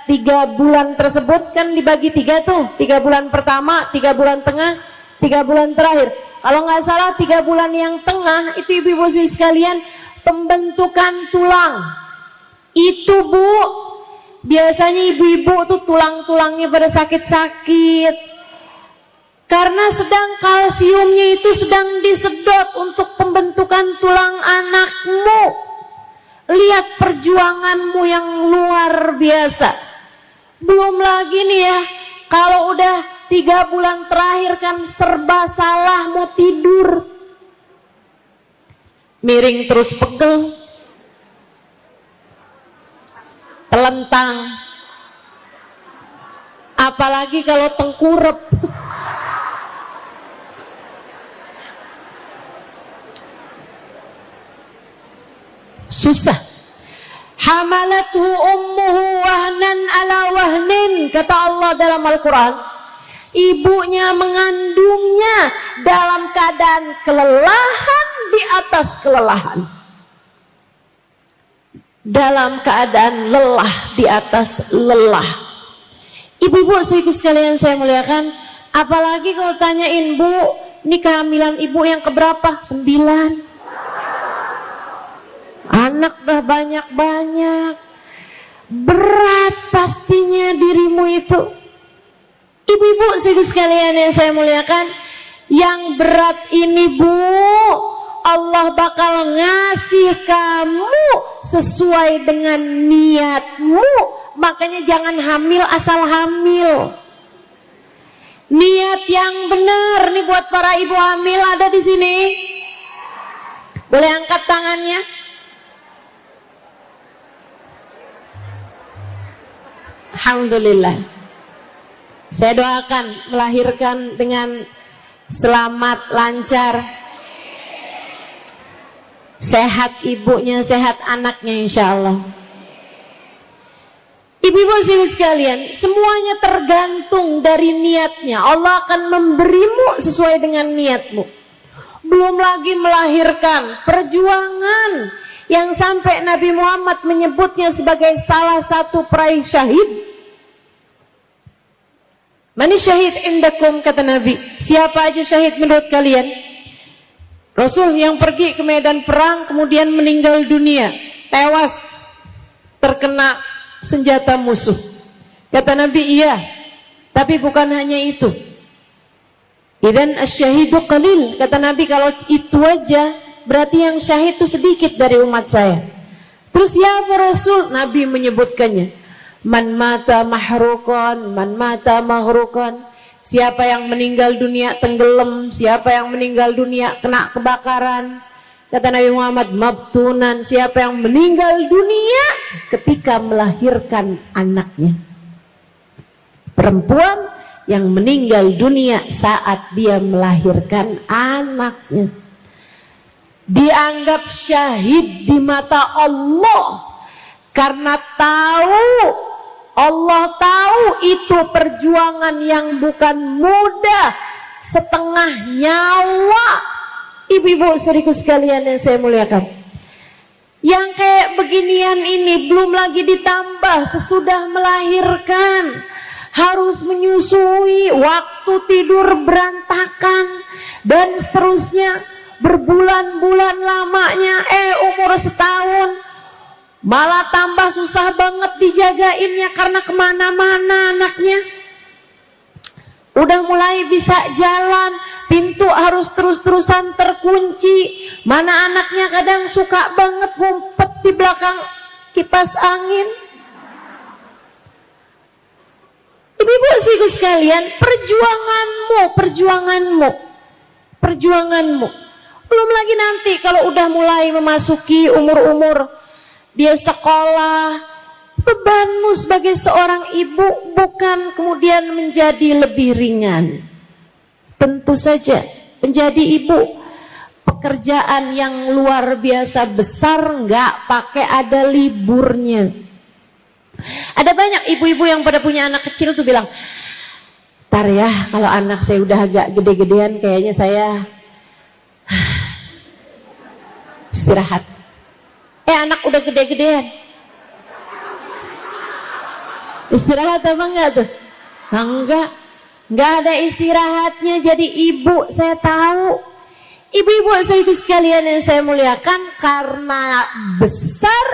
[SPEAKER 1] tiga bulan tersebut kan dibagi 3 tuh, 3 bulan pertama, 3 bulan tengah, 3 bulan terakhir. Kalau nggak salah 3 bulan yang tengah itu ibu-ibu saudara sekalian, pembentukan tulang. Itu Bu, biasanya ibu-ibu tuh tulang-tulangnya pada sakit-sakit karena sedang kalsiumnya itu sedang disedot untuk pembentukan tulang anakmu. Lihat perjuanganmu yang luar biasa. Belum lagi nih ya, kalau udah 3 bulan terakhir kan serba salah, mau tidur miring terus pegel, telentang, apalagi kalau tengkurep. Susah. Hamalathu ummuhu wahnan ala wahnin, kata Allah dalam Al-Quran. Ibunya mengandungnya dalam keadaan kelelahan di atas kelelahan, dalam keadaan lelah di atas lelah. Ibu-ibu sekalian saya muliakan, apalagi kalau tanyain, Bu, ini kehamilan ibu yang keberapa? 9. Anak dah banyak-banyak, berat pastinya dirimu itu. Ibu-ibu sekalian yang saya muliakan, yang berat ini Bu
[SPEAKER 2] Allah bakal ngasih kamu sesuai dengan niatmu. Makanya jangan hamil asal hamil. Niat yang benar nih buat para ibu hamil ada di sini. Boleh angkat tangannya? Alhamdulillah. Saya doakan melahirkan dengan selamat, lancar, sehat ibunya, sehat anaknya insya Allah. Ibu-ibu sekalian, semuanya tergantung dari niatnya. Allah akan memberimu sesuai dengan niatmu. Belum lagi melahirkan, perjuangan yang sampai Nabi Muhammad menyebutnya sebagai salah satu peraih syahid. Mani syahid indakum, kata Nabi. Siapa aja syahid menurut kalian? Rasul yang pergi ke medan perang kemudian meninggal dunia, tewas terkena senjata musuh. Kata Nabi, iya, tapi bukan hanya itu. Idzan asy-syahidu qalil, kata Nabi, kalau itu aja berarti yang syahid itu sedikit dari umat saya. Terus ya Rasul, Nabi menyebutkannya. Man mata mahrukan, man mata mahrukan. Siapa yang meninggal dunia tenggelam, siapa yang meninggal dunia kena kebakaran. Kata Nabi Muhammad, mabtunan, siapa yang meninggal dunia ketika melahirkan anaknya. Perempuan yang meninggal dunia saat dia melahirkan anaknya dianggap syahid di mata Allah, karena Allah tahu itu perjuangan yang bukan mudah, setengah nyawa. Ibu-ibu saudariku sekalian yang saya muliakan, yang kayak beginian ini belum lagi ditambah sesudah melahirkan harus menyusui, waktu tidur berantakan dan seterusnya, berbulan-bulan lamanya, umur setahun malah tambah susah banget dijagainnya karena kemana-mana anaknya. Udah mulai bisa jalan, pintu harus terus-terusan terkunci. Mana anaknya kadang suka banget ngumpet di belakang kipas angin. Ibu-ibu saudaraku sekalian, perjuanganmu. Belum lagi nanti kalau udah mulai memasuki umur-umur dia sekolah, bebanmu sebagai seorang ibu bukan kemudian menjadi lebih ringan. Tentu saja menjadi ibu pekerjaan yang luar biasa besar, nggak pakai ada liburnya. Ada banyak ibu-ibu yang pada punya anak kecil tuh bilang, "Tar ya, kalau anak saya udah agak gede-gedean kayaknya saya istirahat." Anak udah gede-gedean istirahat apa enggak tuh? Enggak ada istirahatnya. Jadi ibu, saya tahu ibu-ibu saudaraku sekalian yang saya muliakan, karena besar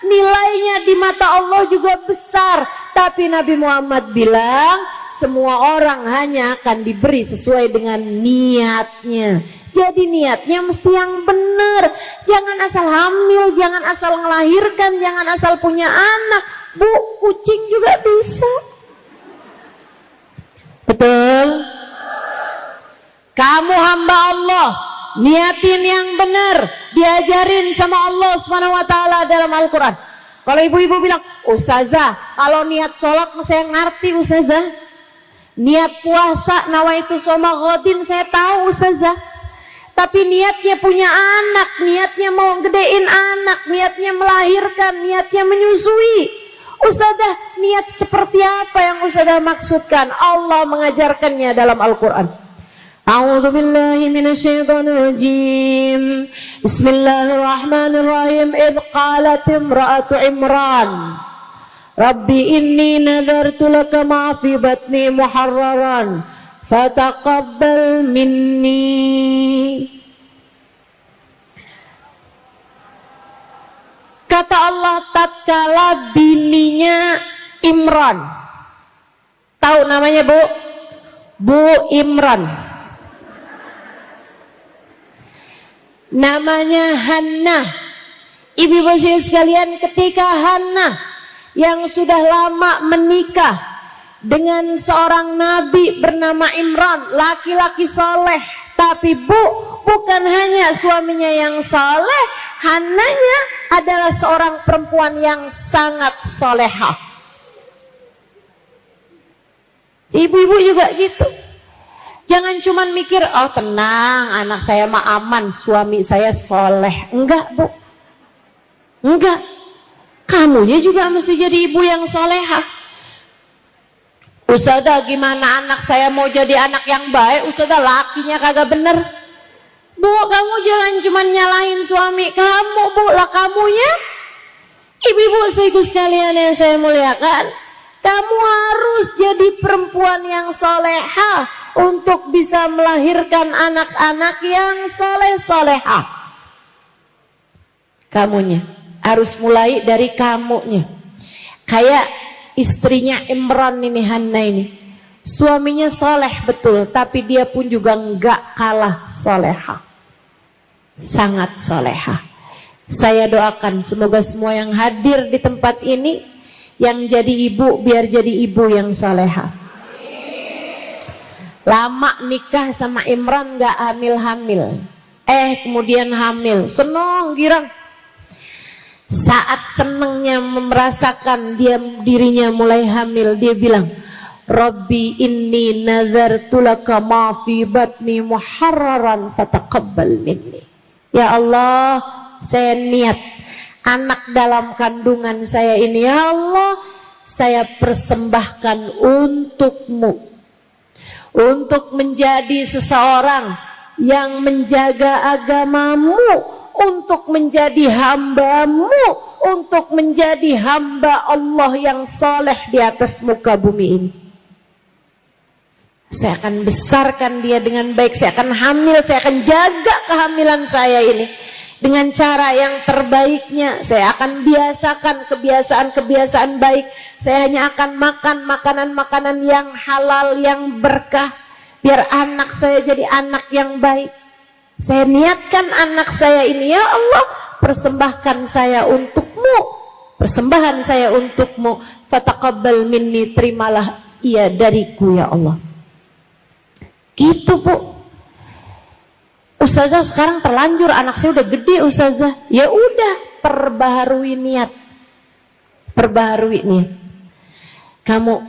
[SPEAKER 2] nilainya di mata Allah juga besar. Tapi Nabi Muhammad bilang semua orang hanya akan diberi sesuai dengan niatnya. Jadi niatnya mesti yang benar. Jangan asal hamil, jangan asal melahirkan, jangan asal punya anak. Bu, kucing juga bisa. Betul? Kamu hamba Allah, niatin yang benar, diajarin sama Allah Subhanahu wa taala dalam Al-Qur'an. Kalau ibu-ibu bilang, "Ustazah, kalau niat sholat saya ngerti Ustazah. Niat puasa nawaitu shoma ghadin saya tahu Ustazah. Tapi niatnya punya anak, niatnya mau gedein anak, niatnya melahirkan, niatnya menyusui. Ustazah, niat seperti apa yang Ustazah maksudkan?" Allah mengajarkannya dalam Al-Quran. A'udzu billahi minasyaitonir rajim. Bismillahirrahmanirrahim. Idz qalat imra'atu Imran, Rabbi inni nadartu laka ma fi batni muharraran fataqabbal minni. Kata Allah tatkala bininya Imran, tahu namanya Bu Imran, namanya Hannah. Ibu-ibu sekalian, ketika Hannah yang sudah lama menikah dengan seorang nabi bernama Imran, laki-laki soleh, tapi bukan hanya suaminya yang soleh, Hannahnya adalah seorang perempuan yang sangat solehah. Ibu-ibu juga gitu. Jangan cuman mikir, oh tenang, anak saya mah aman, suami saya soleh. Enggak, Bu. Enggak. Kamunya juga mesti jadi ibu yang solehah. Ustazah, gimana anak saya mau jadi anak yang baik? Ustazah, lakinya kagak bener. Bu, kamu jangan cuman nyalahin suami kamu, Bu. Lah kamunya, ibu-ibu sekalian yang saya muliakan, kamu harus jadi perempuan yang solehah untuk bisa melahirkan anak-anak yang soleh-solehah. Kamunya harus mulai dari kamunya. Kayak istrinya Imran ini, Hannah ini, suaminya soleh betul, tapi dia pun juga enggak kalah solehah, sangat solehah. Saya doakan semoga semua yang hadir di tempat ini yang jadi ibu, biar jadi ibu yang solehah. Lama nikah sama Imran gak hamil-hamil, kemudian hamil, senang girang. Saat senangnya merasakan dirinya mulai hamil, dia bilang, Rabbi inni nazartu laka ma fi batni muharraran fataqabbal minni. Ya Allah, saya niat anak dalam kandungan saya ini, ya Allah, saya persembahkan untukmu, untuk menjadi seseorang yang menjaga agamamu, untuk menjadi hambamu, untuk menjadi hamba Allah yang soleh di atas muka bumi ini. Saya akan besarkan dia dengan baik, saya akan hamil, saya akan jaga kehamilan saya ini dengan cara yang terbaiknya. Saya akan biasakan kebiasaan-kebiasaan baik. Saya hanya akan makan makanan-makanan yang halal, yang berkah, biar anak saya jadi anak yang baik. Saya niatkan anak saya ini, ya Allah, persembahkan saya untukmu, persembahan saya untukmu, fataqabbal minni, terimalah ia dariku ya Allah. Gitu, Bu. Ustazah, sekarang terlanjur, anak saya udah gede, Ustazah. Ya udah, perbaharui niat. Perbaharui niat. Kamu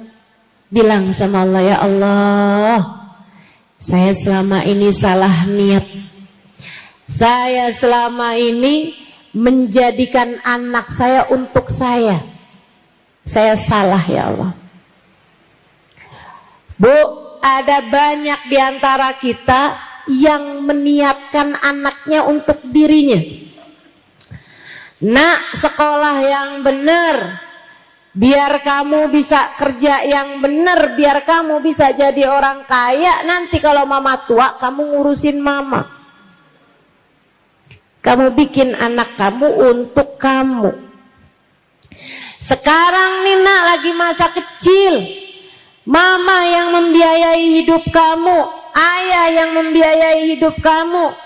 [SPEAKER 2] bilang sama Allah, ya Allah, saya selama ini salah niat. Saya selama ini menjadikan anak saya untuk saya. Saya salah, ya Allah. Bu, ada banyak di antara kita yang meniatkan anaknya untuk dirinya. Nak, sekolah yang benar, biar kamu bisa kerja yang benar, biar kamu bisa jadi orang kaya. Nanti kalau mama tua, kamu ngurusin mama. Kamu bikin anak kamu untuk kamu. Sekarang nih nak, lagi masa kecil, mama yang membiayai hidup kamu, ayah yang membiayai hidup kamu.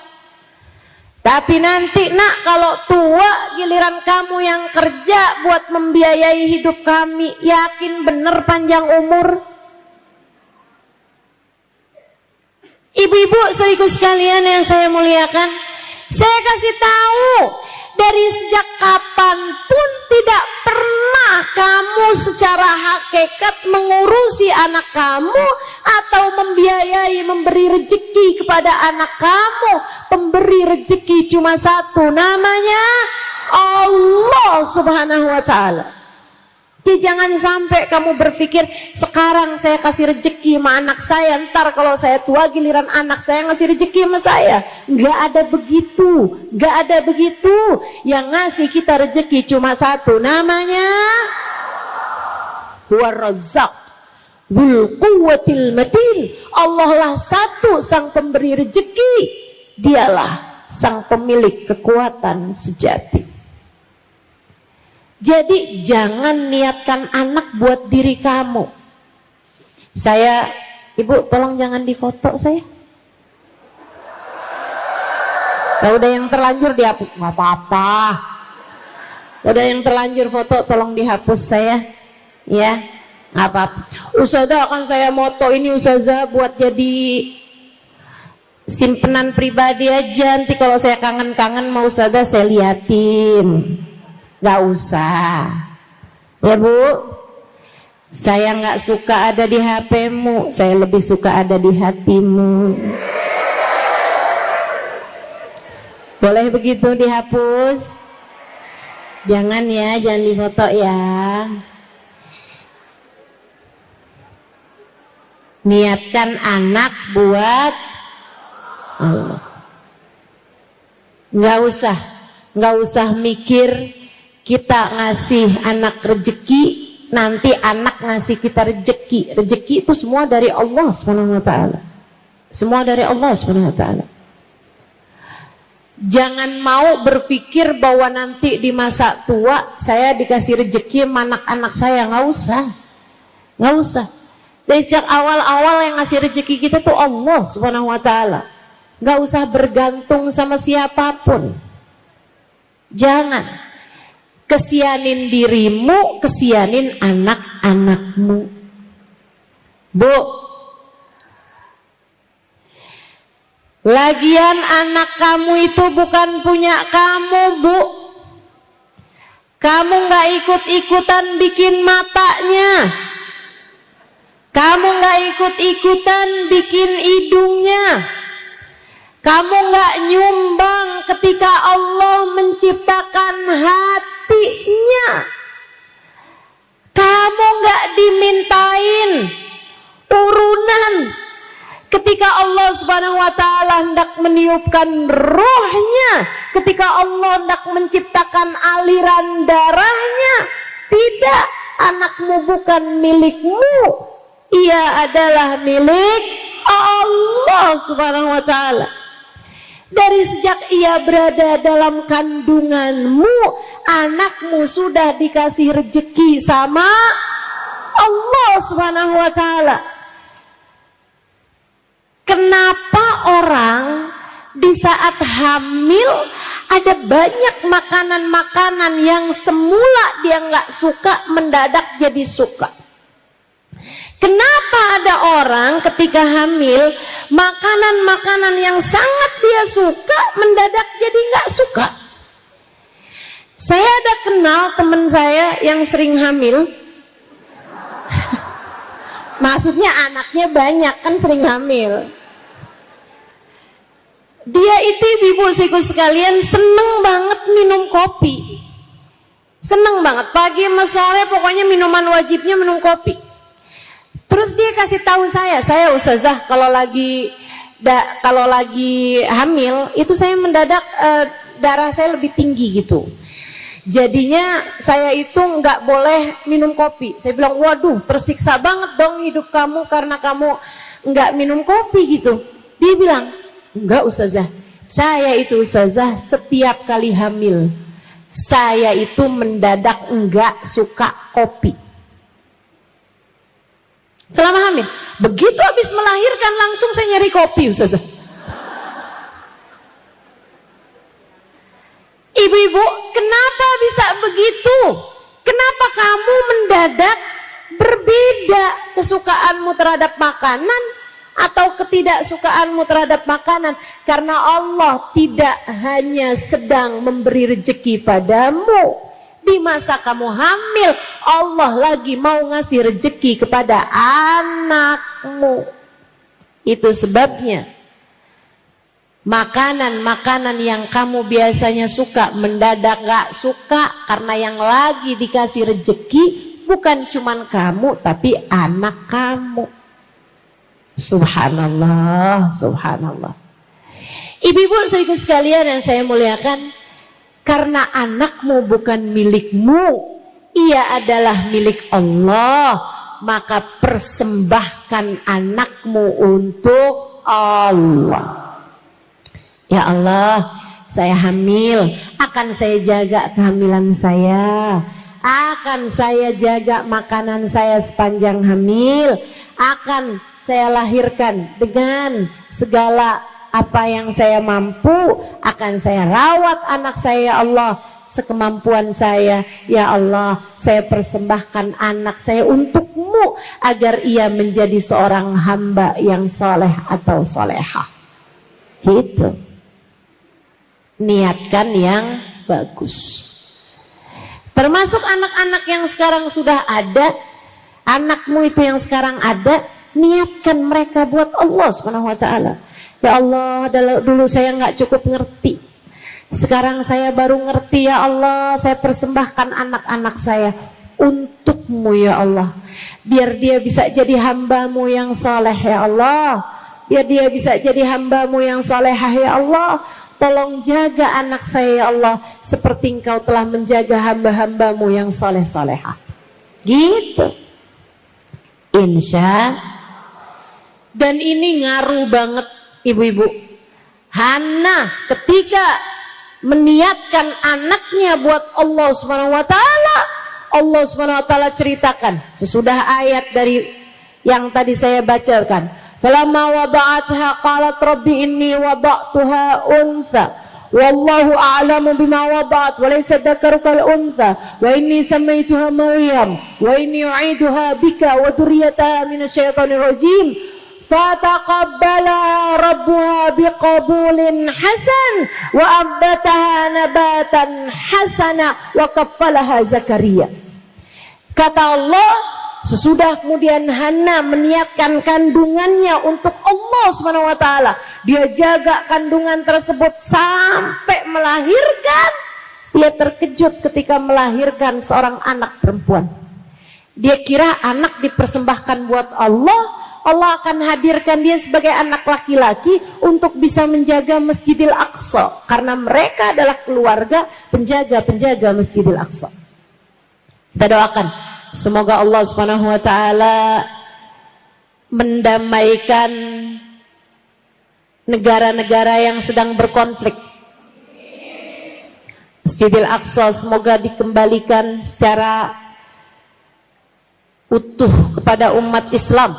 [SPEAKER 2] Tapi nanti nak, kalau tua, giliran kamu yang kerja buat membiayai hidup kami. Yakin bener panjang umur? Ibu-ibu saudaraku sekalian yang saya muliakan, saya kasih tahu, dari sejak kapanpun tidak pernah kamu secara hakikat mengurusi anak kamu atau membiayai, memberi rezeki kepada anak kamu. Pemberi rezeki cuma satu, namanya Allah Subhanahu wa ta'ala. Jadi jangan sampai kamu berpikir, sekarang saya kasih rezeki sama anak saya, ntar kalau saya tua giliran anak saya ngasih rezeki sama saya. Nggak ada begitu, nggak ada begitu. Yang ngasih kita rezeki cuma satu, namanya War-Razzaq Dzul Quwwatil Matin. Allah lah satu sang pemberi rezeki, dialah sang pemilik kekuatan sejati. Jadi jangan niatkan anak buat diri kamu. Ibu tolong jangan difoto saya. Kalau udah yang terlanjur dihapus, nggak apa-apa. Udah yang terlanjur foto tolong dihapus saya, ya, nggak apa-apa. Ustazah akan saya moto ini ustazah buat jadi simpenan pribadi aja. Nanti kalau saya kangen-kangen mau ustazah saya liatin. Nggak usah, ya Bu. Saya nggak suka ada di HP-mu, saya lebih suka ada di hatimu. Boleh begitu dihapus? Jangan ya, jangan difoto ya. Niatkan anak buat Allah. Nggak usah mikir kita ngasih anak rezeki, nanti anak ngasih kita rezeki. Rezeki itu semua dari Allah Subhanahu wa taala. Semua dari Allah Subhanahu wa taala. Jangan mau berpikir bahwa nanti di masa tua saya dikasih rezeki sama anak-anak saya. Nggak usah. Dari sejak awal-awal yang ngasih rezeki kita tuh Allah Subhanahu wa taala. Nggak usah bergantung sama siapapun. Jangan kesianin dirimu, kesianin anak-anakmu. Bu, lagian anak kamu itu bukan punya kamu, Bu. Kamu nggak ikut-ikutan bikin matanya. Kamu nggak ikut-ikutan bikin hidungnya. Kamu nggak nyumbang ketika Allah menciptakan hatinya. Kamu nggak dimintain urunan ketika Allah Subhanahu wa taala hendak meniupkan rohnya, ketika Allah hendak menciptakan aliran darahnya. Tidak, anakmu bukan milikmu, ia adalah milik Allah Subhanahu wa taala. Dari sejak ia berada dalam kandunganmu, anakmu sudah dikasih rezeki sama Allah Subhanahu wa taala. Kenapa orang di saat hamil ada banyak makanan-makanan yang semula dia nggak suka mendadak jadi suka? Kenapa ada orang ketika hamil makanan-makanan yang sangat dia suka mendadak jadi nggak suka? Saya ada kenal teman saya yang sering hamil. Maksudnya anaknya banyak kan sering hamil. Dia itu ibu-ibu sekalian seneng banget minum kopi. Seneng banget pagi sama sore pokoknya minuman wajibnya minum kopi. Terus dia kasih tahu saya ustazah kalau lagi hamil itu saya mendadak darah saya lebih tinggi gitu. Jadinya saya itu nggak boleh minum kopi. Saya bilang waduh tersiksa banget dong hidup kamu karena kamu nggak minum kopi gitu. Dia bilang enggak ustazah, saya itu ustazah setiap kali hamil saya itu mendadak nggak suka kopi. Selama hamil, begitu habis melahirkan langsung saya nyari kopi ustazah. Ibu-ibu, kenapa bisa begitu? Kenapa kamu mendadak berbeda kesukaanmu terhadap makanan atau ketidaksukaanmu terhadap makanan? Karena Allah tidak hanya sedang memberi rezeki padamu. Di masa kamu hamil, Allah lagi mau ngasih rezeki kepada anakmu. Itu sebabnya makanan-makanan yang kamu biasanya suka mendadak gak suka karena yang lagi dikasih rezeki bukan cuman kamu tapi anak kamu. Subhanallah, subhanallah. Ibu-ibu saudara sekalian yang saya muliakan, karena anakmu bukan milikmu, ia adalah milik Allah, maka persembahkan anakmu untuk Allah. Ya Allah, saya hamil, akan saya jaga kehamilan saya, akan saya jaga makanan saya sepanjang hamil, akan saya lahirkan dengan segala apa yang saya mampu akan saya rawat anak saya ya Allah sekemampuan saya. Ya Allah, saya persembahkan anak saya untukmu agar ia menjadi seorang hamba yang soleh atau solehah. Gitu. Niatkan yang bagus. Termasuk anak-anak yang sekarang sudah ada, anakmu itu yang sekarang ada, niatkan mereka buat Allah Subhanahu wa taala. Ya Allah, dulu saya nggak cukup ngerti. Sekarang saya baru ngerti ya Allah, saya persembahkan anak-anak saya untukmu ya Allah. Biar dia bisa jadi hambamu yang saleh ya Allah. Biar dia bisa jadi hambamu yang salehah ya Allah. Tolong jaga anak saya ya Allah, seperti engkau telah menjaga hamba-hambamu yang saleh-salehah. Gitu. Insya. Dan ini ngaruh banget ibu-ibu. Hana ketika meniatkan anaknya buat Allah Subhanahu wa taala, Allah Subhanahu wa taala ceritakan sesudah ayat dari yang tadi saya bacakan. Falamma wada'atha qalat rabbi inni wada'tuha untha wallahu a'lamu bima wada'at wa laysa dzakaru kal untha wa inni samaituha Maryam wa inni u'iduha bika wa dzurriyyataha minasyaitonir rajim fataqabbalaha rabbuha biqabulin hasan wa ambataha nabatan hasana wa kaffalaha Zakaria. Kata Allah, sesudah kemudian Hana meniatkan kandungannya untuk Allah Subhanahu wa taala, dia jaga kandungan tersebut sampai melahirkan. Dia terkejut ketika melahirkan seorang anak perempuan. Dia kira anak dipersembahkan buat Allah, Allah akan hadirkan dia sebagai anak laki-laki untuk bisa menjaga Masjidil Aqsa, karena mereka adalah keluarga penjaga-penjaga Masjidil Aqsa. Kita doakan semoga Allah Subhanahu wa taala mendamaikan negara-negara yang sedang berkonflik. Masjidil Aqsa semoga dikembalikan secara utuh kepada umat Islam.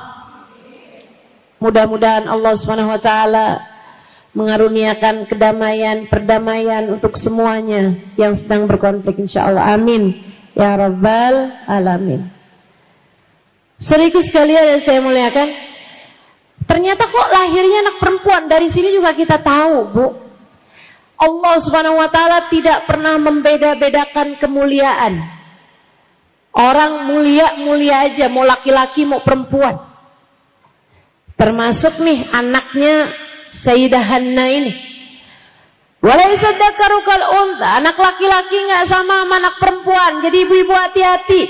[SPEAKER 2] Mudah-mudahan Allah Subhanahu wa taala mengaruniakan kedamaian, perdamaian untuk semuanya yang sedang berkonflik insyaallah. Amin ya rabbal alamin. Saudaraku sekalian yang saya muliakan, ternyata kok lahirnya anak perempuan. Dari sini juga kita tahu, Bu, Allah Subhanahu wa taala tidak pernah membeda-bedakan kemuliaan. Orang mulia-mulia aja, mau laki-laki mau perempuan. Termasuk nih anaknya Sayyidah Hana ini. Walaysa dzakaru kal untha, anak laki-laki nggak sama anak perempuan. Jadi ibu-ibu hati-hati.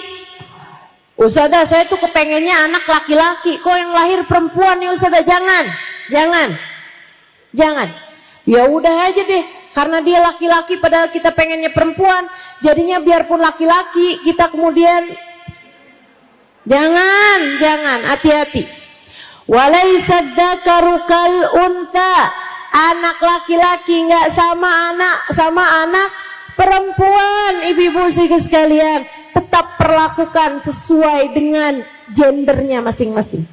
[SPEAKER 2] Ustazah, saya tuh kepengennya anak laki-laki, kok yang lahir perempuan nih Ustazah? Jangan. Ya udah aja deh, karena dia laki-laki padahal kita pengennya perempuan. Jadinya biarpun laki-laki kita kemudian jangan, hati-hati. Walaysa dzakaru kal untha, anak laki-laki nggak sama anak perempuan. Ibu-ibu sekalian, tetap perlakukan sesuai dengan gendernya masing-masing.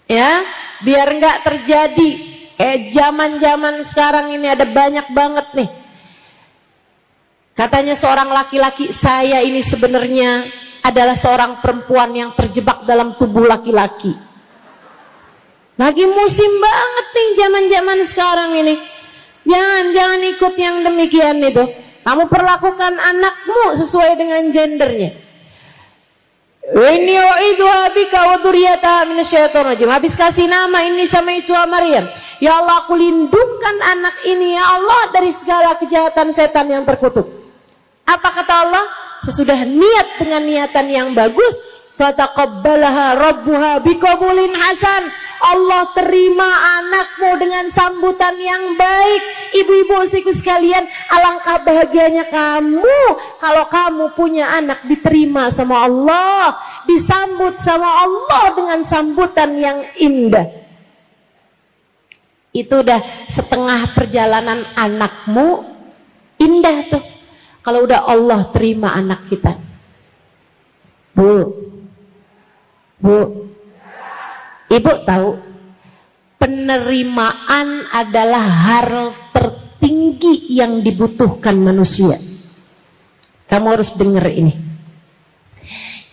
[SPEAKER 2] Ya, biar nggak terjadi zaman-zaman sekarang ini ada banyak banget nih. Katanya seorang laki-laki, saya ini sebenarnya adalah seorang perempuan yang terjebak dalam tubuh laki-laki. Lagi musim banget nih zaman-zaman sekarang ini. Jangan ikut yang demikian itu. Kamu perlakukan anakmu sesuai dengan gendernya. Inni u'iduha bika wa dzurriyyataha minasyaitonir rajim. Habis kasih nama ini sama itu Maryam. Ya Allah, aku lindungkan anak ini ya Allah dari segala kejahatan setan yang terkutuk. Apa kata Allah? Sesudah niat dengan niatan yang bagus, fataqabbalaha rabbuha biqabulin hasan. Allah terima anakmu dengan sambutan yang baik. Ibu-ibu sekalian, alangkah bahagianya kamu kalau kamu punya anak diterima sama Allah, disambut sama Allah dengan sambutan yang indah. Itu udah setengah perjalanan anakmu indah tuh. Kalau udah Allah terima anak kita. Bu, Ibu tahu penerimaan adalah hal tertinggi yang dibutuhkan manusia. Kamu harus dengar ini.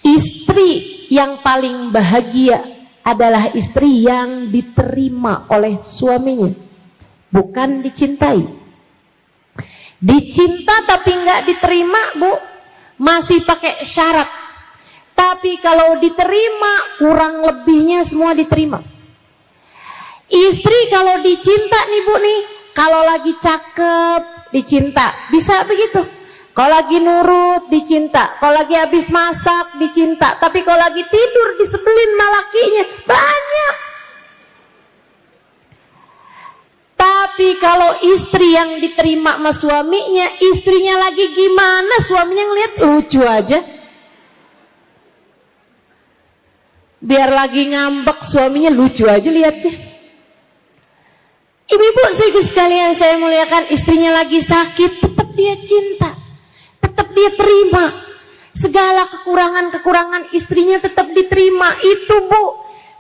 [SPEAKER 2] Istri yang paling bahagia adalah istri yang diterima oleh suaminya, bukan dicintai. Dicinta tapi nggak diterima, Bu, masih pakai syarat. Tapi kalau diterima, kurang lebihnya semua diterima. Istri kalau dicinta nih, Bu nih, kalau lagi cakep dicinta, bisa begitu. Kalau lagi nurut dicinta, kalau lagi habis masak dicinta, tapi kalau lagi tidur disebelin malakinya banyak. Tapi kalau istri yang diterima sama suaminya, istrinya lagi gimana, suaminya ngeliat lucu aja. Biar lagi ngambek, suaminya lucu aja liatnya. Ibu-ibu sekalian saya muliakan, istrinya lagi sakit, tetap dia cinta, tetap dia terima. Segala kekurangan-kekurangan istrinya tetap diterima. Itu, Bu,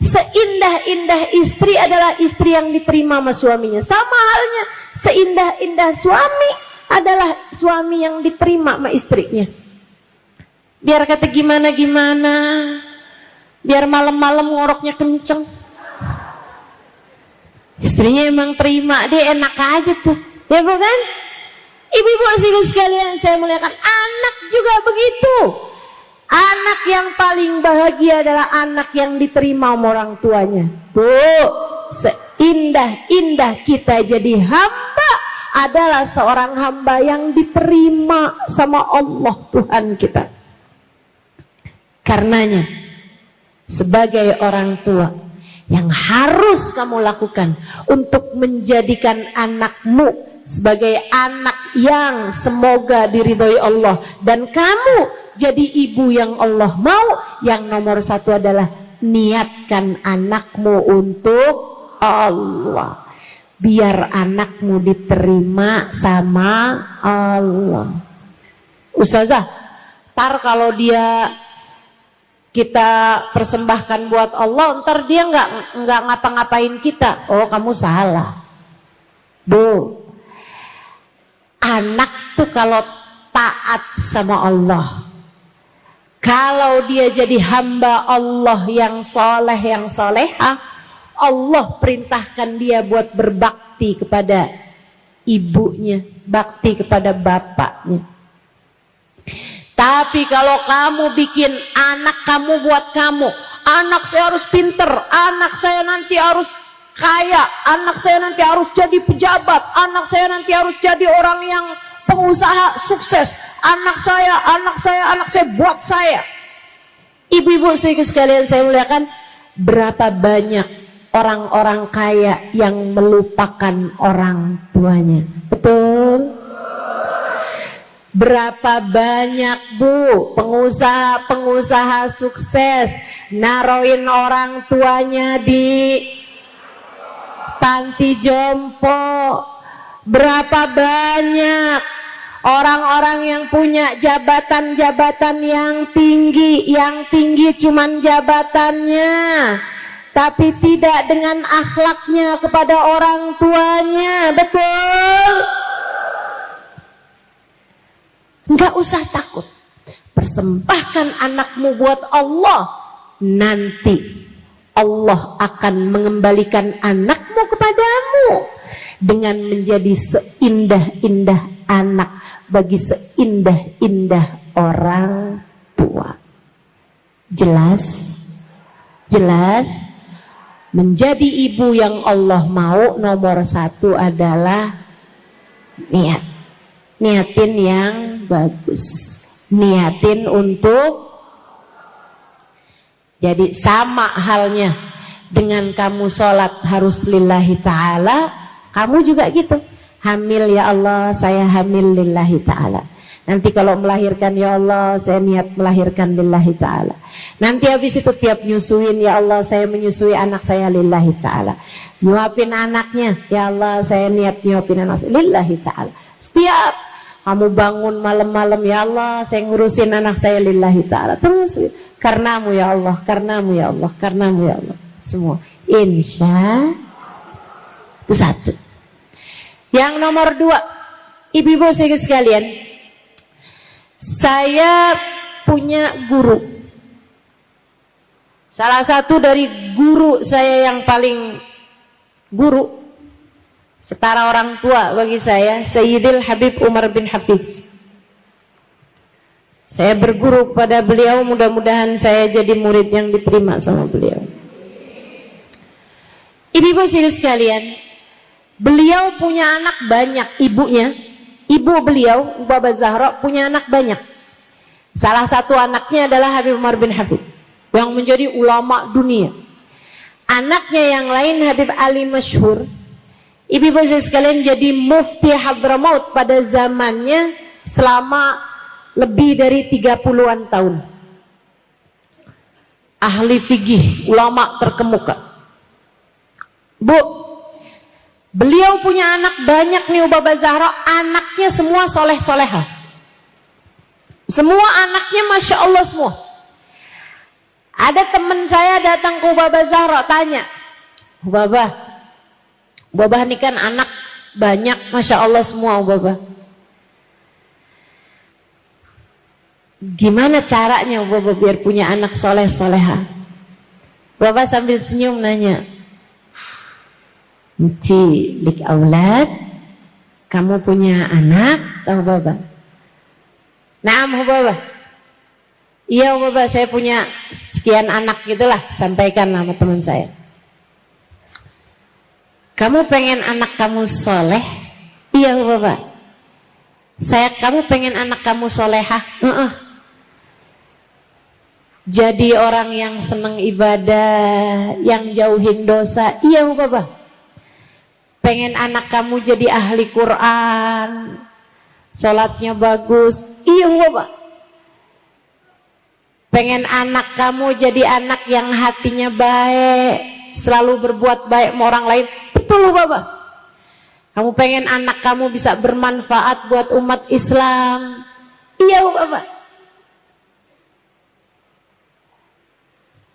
[SPEAKER 2] seindah-indah istri adalah istri yang diterima sama suaminya. Sama halnya seindah-indah suami adalah suami yang diterima sama istrinya. Biar kata gimana-gimana, biar malam-malam ngoroknya kenceng, istrinya emang terima, dia enak aja tuh, ya bukan? Ibu-ibu sekalian saya muliakan, anak juga begitu. Anak yang paling bahagia adalah anak yang diterima sama orang tuanya. Bu, seindah-indah kita jadi hamba adalah seorang hamba yang diterima sama Allah Tuhan kita. Karenanya, sebagai orang tua, yang harus kamu lakukan untuk menjadikan anakmu sebagai anak yang semoga diridhoi Allah, dan kamu jadi ibu yang Allah mau, yang nomor satu adalah niatkan anakmu untuk Allah, biar anakmu diterima sama Allah. Ustazah, ntar kalau dia kita persembahkan buat Allah, ntar dia nggak ngapa-ngapain kita. Oh, kamu salah, Bu. Anak tuh kalau taat sama Allah, kalau dia jadi hamba Allah yang soleh, yang solehah, Allah perintahkan dia buat berbakti kepada ibunya, bakti kepada bapaknya. Tapi kalau kamu bikin anak kamu buat kamu, anak saya harus pinter, anak saya nanti harus kaya, anak saya nanti harus jadi pejabat, anak saya nanti harus jadi orang yang pengusaha sukses, anak saya buat saya. Ibu-ibu sekalian saya muliakan, berapa banyak orang-orang kaya yang melupakan orang tuanya? Betul? Berapa banyak, Bu, pengusaha sukses naroin orang tuanya di panti jompo? Berapa banyak orang-orang yang punya jabatan-jabatan yang tinggi cuman jabatannya, tapi tidak dengan akhlaknya kepada orang tuanya? Betul? Enggak usah takut, persembahkan anakmu buat Allah, nanti Allah akan mengembalikan anakmu kepadamu dengan menjadi seindah-indah anak bagi seindah-indah orang tua. Jelas? Jelas? Menjadi ibu yang Allah mau, nomor satu adalah niat. Niatin yang bagus, niatin untuk, jadi sama halnya dengan kamu sholat harus lillahi ta'ala, kamu juga gitu. Hamil, ya Allah saya hamil lillahi ta'ala. Nanti kalau melahirkan, ya Allah saya niat melahirkan lillahi ta'ala. Nanti habis itu tiap nyusuin, ya Allah saya menyusui anak saya lillahi ta'ala. Nyuapin anaknya, ya Allah saya niat nyuapin anak saya lillahi ta'ala. Setiap kamu bangun malam-malam, ya Allah saya ngurusin anak saya lillahi ta'ala. Terus, karenamu ya Allah, karenamu ya Allah, karenamu ya Allah. Semua insya Itu satu. Yang nomor dua, ibu-ibu sekalian, saya punya guru. Salah satu dari guru saya yang paling guru, setara orang tua bagi saya, Sayyidil Habib Umar bin Hafiz. Saya berguru kepada beliau, mudah-mudahan saya jadi murid yang diterima sama beliau. Ibu-ibu sekalian, beliau punya anak banyak, ibunya. Ibu beliau, Baba Zahra, punya anak banyak. Salah satu anaknya adalah Habib Umar bin Hafid, yang menjadi ulama dunia. Anaknya yang lain Habib Ali Masyhur. Ibu-ibu sekalian, jadi mufti Hadramaut pada zamannya selama lebih dari 30-an tahun. Ahli fikih, ulama terkemuka. Bu, beliau punya anak banyak nih, Baba Zahra. Anaknya semua soleh-soleha. Semua anaknya Masya Allah semua. Ada teman saya datang ke Baba Zahra, tanya, Baba ini kan anak banyak, Masya Allah semua, Baba. Gimana caranya Baba biar punya anak soleh-soleha? Baba sambil senyum nanya, Ci, lik aulad, kamu punya anak, tahu Baba? Naam Baba. Iya Baba, saya punya sekian anak gitulah, sampaikan sama teman saya. Kamu pengen anak kamu soleh? Iya Baba. Kamu pengen anak kamu solehah? Jadi orang yang senang ibadah, yang jauhin dosa. Iya Baba. Pengen anak kamu jadi ahli Quran, sholatnya bagus. Iya Baba. Pengen anak kamu jadi anak yang hatinya baik, selalu berbuat baik sama orang lain. Betul Baba. Kamu pengen anak kamu bisa bermanfaat buat umat Islam. Iya Baba.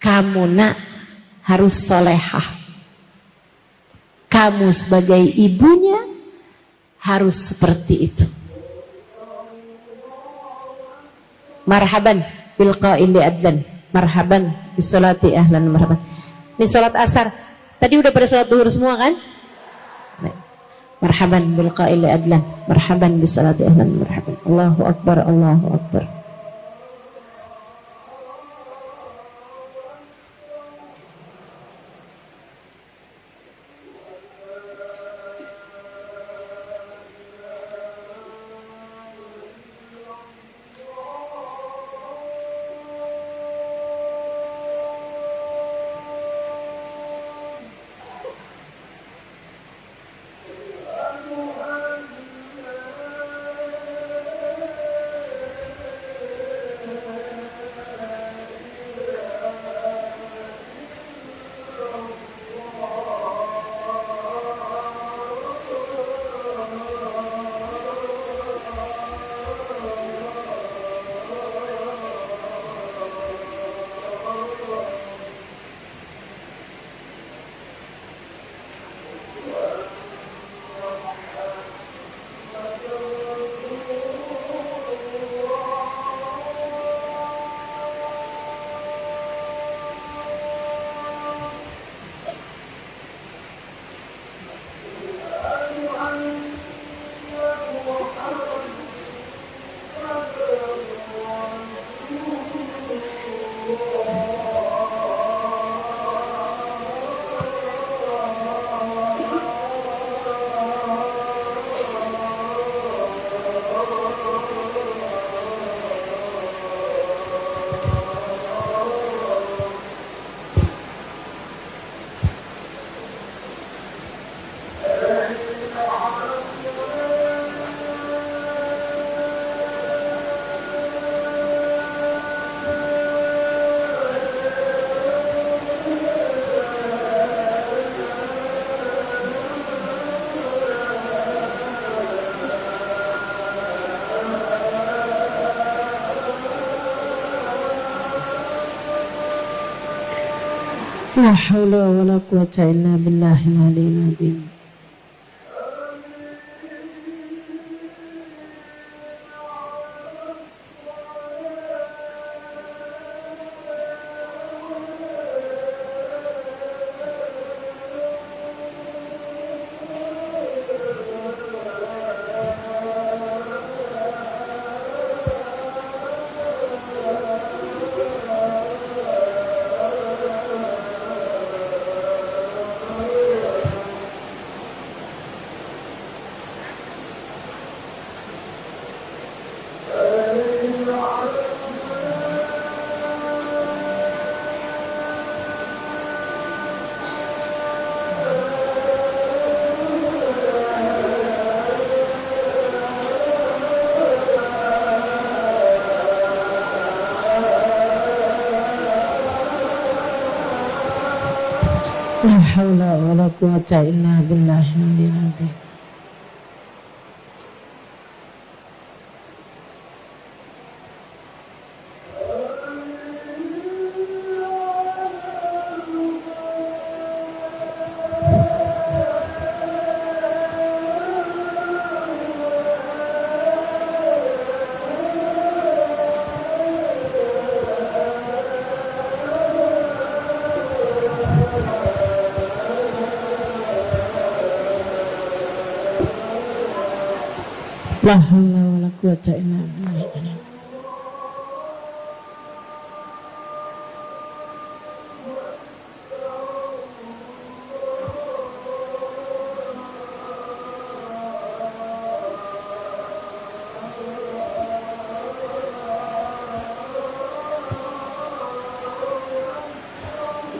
[SPEAKER 2] Kamu nak harus solehah. Kamu sebagai ibunya harus seperti itu. Marhaban bil qaili adlan, marhaban bis salati ahlan marhaban. Ini salat asar. Tadi udah pada salat zuhur semua kan? Marhaban bil qaili adlan, marhaban bis salati ahlan marhaban. Allahu akbar, Allahu akbar. La haula wa la quwwata illa billahil aliyyil azim. La haula wala quwwata illa billahil azim. La haula wala quwwata illa billah.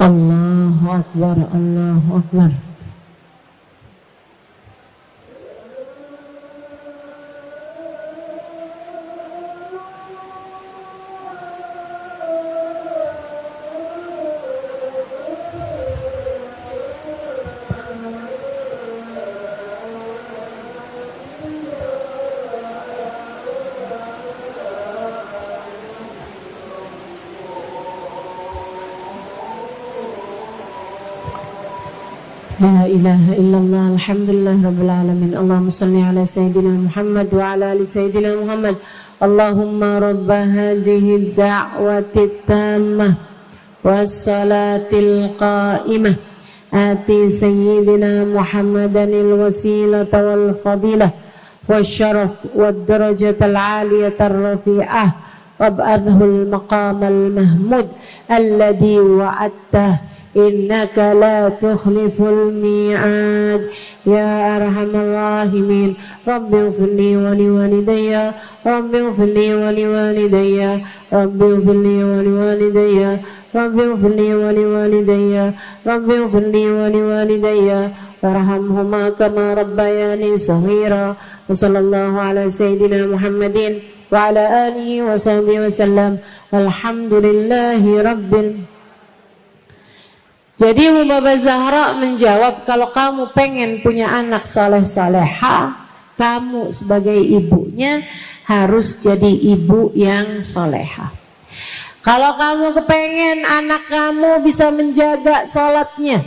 [SPEAKER 2] Allahu akbar, Allahu akbar. La ilaha illallah, alhamdulillah rabbil alamin. Allahumma salli ala sayyidina Muhammad wa ala ali sayyidina Muhammad. Allahumma rabba hadhihi ad-da'wati tammah was-salatil qa'imah ati sayyidina Muhammadan al-wasilata wal fadilah wasyaraf wad-darajatal 'aliyata ar-rafi'ah wab'adhul maqamal mahmud alladhi wa'adtah innaka la tukhliful mi'ad ya arhamar rahimin. Rabbi ighfirli wa liwalidayya, Rabbi ighfirli wa liwalidayya, Rabbi ighfirli wa liwalidayya, Rabbi ighfirli wa liwalidayya, Rabbi ighfirli wa liwalidayya warhamhuma kama rabbayani shaghira. Wa sallallahu ala sayyidina Muhammadin wa ala alihi wa sahbihi wa sallam. Alhamdulillahi rabbil. Jadi Baba Zahra menjawab, kalau kamu pengen punya anak saleh-saleha, kamu sebagai ibunya harus jadi ibu yang soleha. Kalau kamu kepengen anak kamu bisa menjaga salatnya,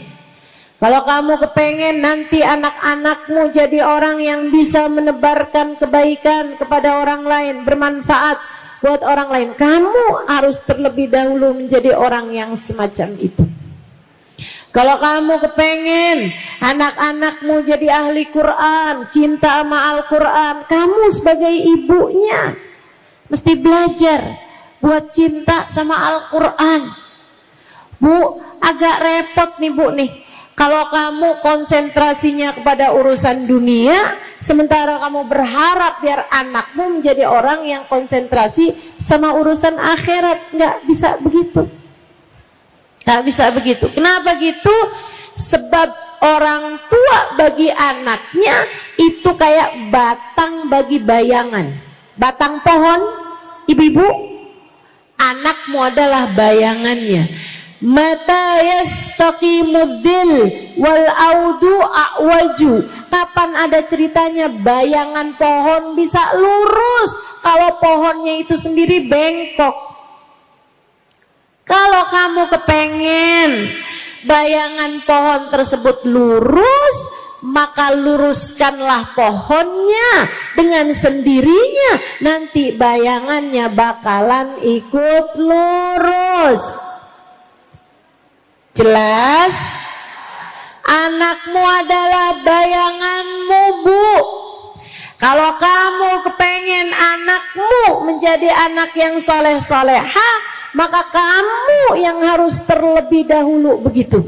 [SPEAKER 2] kalau kamu kepengen nanti anak-anakmu jadi orang yang bisa menebarkan kebaikan kepada orang lain, bermanfaat buat orang lain, kamu harus terlebih dahulu menjadi orang yang semacam itu. Kalau kamu kepengen anak-anakmu jadi ahli Quran, cinta sama Al-Quran, kamu sebagai ibunya mesti belajar buat cinta sama Al-Quran. Bu, agak repot nih Bu nih. Kalau kamu konsentrasinya kepada urusan dunia, sementara kamu berharap biar anakmu menjadi orang yang konsentrasi sama urusan akhirat, nggak bisa begitu. Nggak bisa begitu. Kenapa gitu? Sebab orang tua bagi anaknya itu kayak batang bagi bayangan. Batang pohon, ibu-ibu, anakmu adalah bayangannya. Mata yastaqimuddil wal audu a'waju. Kapan ada ceritanya bayangan pohon bisa lurus kalau pohonnya itu sendiri bengkok? Kalau kamu kepengen bayangan pohon tersebut lurus, maka luruskanlah pohonnya dengan sendirinya. Nanti bayangannya bakalan ikut lurus. Jelas? Anakmu adalah bayanganmu, Bu. Kalau kamu kepengen anakmu menjadi anak yang soleh-soleha, maka kamu yang harus terlebih dahulu begitu.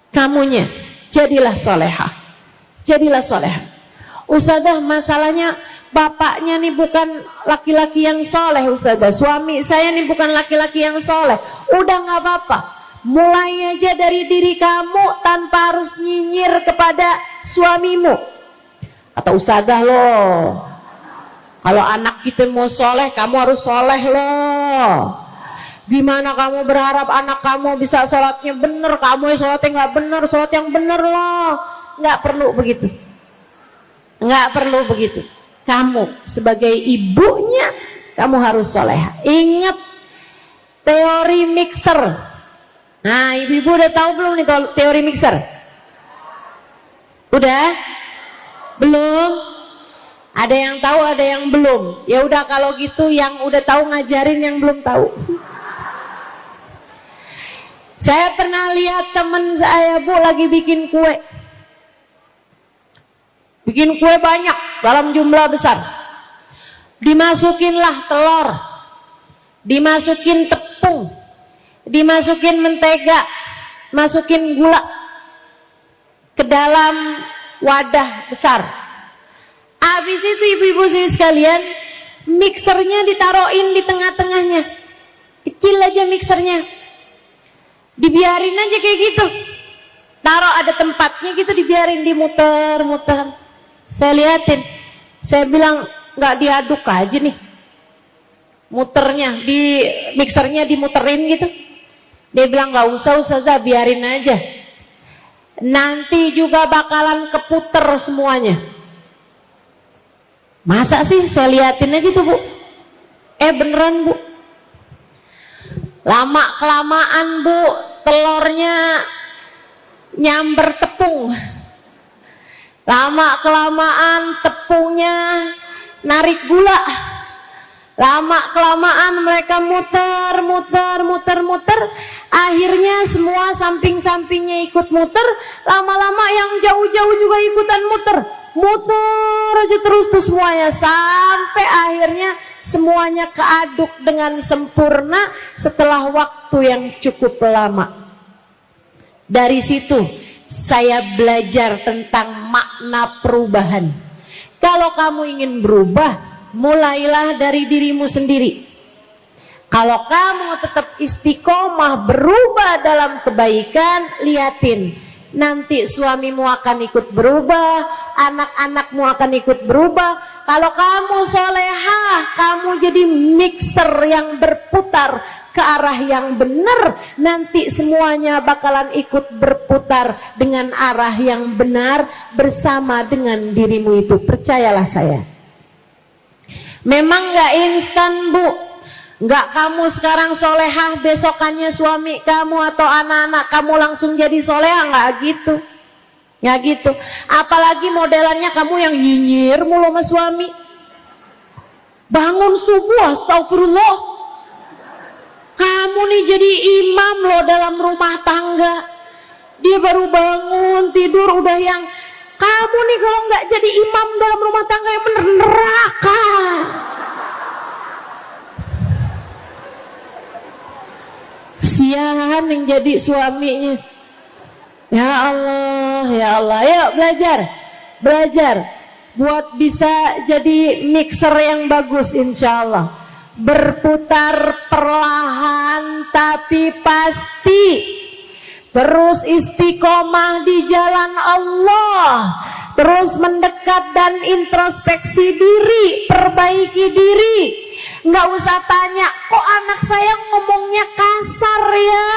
[SPEAKER 2] Kamunya jadilah soleha, jadilah soleha. Ustazah, masalahnya bapaknya nih bukan laki-laki yang soleh Ustazah, suami saya nih bukan laki-laki yang soleh. Udah gak apa-apa, mulai aja dari diri kamu tanpa harus nyinyir kepada suamimu. Atau Ustazah loh, kalau anak kita mau soleh, kamu harus soleh loh. Gimana kamu berharap anak kamu bisa sholatnya bener, kamu sholatnya nggak bener, sholat yang bener loh. Nggak perlu begitu. Nggak perlu begitu. Kamu sebagai ibunya, kamu harus soleha. Ingat teori mixer. Nah, ibu-ibu udah tahu belum nih teori mixer? Udah? Belum? Ada yang tahu, ada yang belum. Ya udah kalau gitu yang udah tahu ngajarin yang belum tahu. Saya pernah lihat teman saya, Bu, lagi bikin kue. Bikin kue banyak dalam jumlah besar. Dimasukinlah telur, dimasukin tepung, dimasukin mentega, masukin gula ke dalam wadah besar. Habis itu ibu-ibu sekalian, mixernya ditaruhin di tengah-tengahnya. Kecil aja mixernya. Dibiarin aja kayak gitu. Taruh ada tempatnya gitu, dibiarin, dimuter-muter. Saya liatin. Saya bilang, nggak diaduk aja nih. Muternya, di mixernya dimuterin gitu. Dia bilang, nggak usah Ustazah, biarin aja. Nanti juga bakalan keputer semuanya. Masa sih? Saya liatin aja tuh, Bu. Beneran, Bu. Lama kelamaan, Bu, telurnya nyamber tepung. Lama kelamaan tepungnya narik gula. Lama kelamaan mereka muter. Akhirnya semua samping-sampingnya ikut muter. Lama-lama yang jauh-jauh juga ikutan muter. Muter aja terus tuh semuanya. Sampai akhirnya semuanya keaduk dengan sempurna setelah waktu yang cukup lama. Dari situ saya belajar tentang makna perubahan. Kalau kamu ingin berubah, mulailah dari dirimu sendiri. Kalau kamu tetap istiqomah berubah dalam kebaikan, liatin, nanti suamimu akan ikut berubah, anak-anakmu akan ikut berubah. Kalau kamu solehah, kamu jadi mixer yang berputar ke arah yang benar, nanti semuanya bakalan ikut berputar dengan arah yang benar bersama dengan dirimu itu. Percayalah saya. Memang gak instan, Bu. Gak kamu sekarang solehah, besokannya suami kamu atau anak-anak kamu langsung jadi solehah. Gak gitu. Gak gitu. Apalagi modelannya kamu yang nyinyir mulu sama suami. Bangun subuh, astagfirullah. Kamu nih jadi imam loh dalam rumah tangga. Dia baru bangun tidur udah yang, kamu nih kalau nggak jadi imam dalam rumah tangga yang bener, neraka. Kasihan yang jadi suaminya. Ya Allah, ya Allah. Ayo belajar buat bisa jadi mixer yang bagus, insya Allah. Berputar perlahan tapi pasti. Terus istiqomah di jalan Allah. Terus mendekat dan introspeksi diri, perbaiki diri. Nggak usah tanya, kok anak saya ngomongnya kasar ya?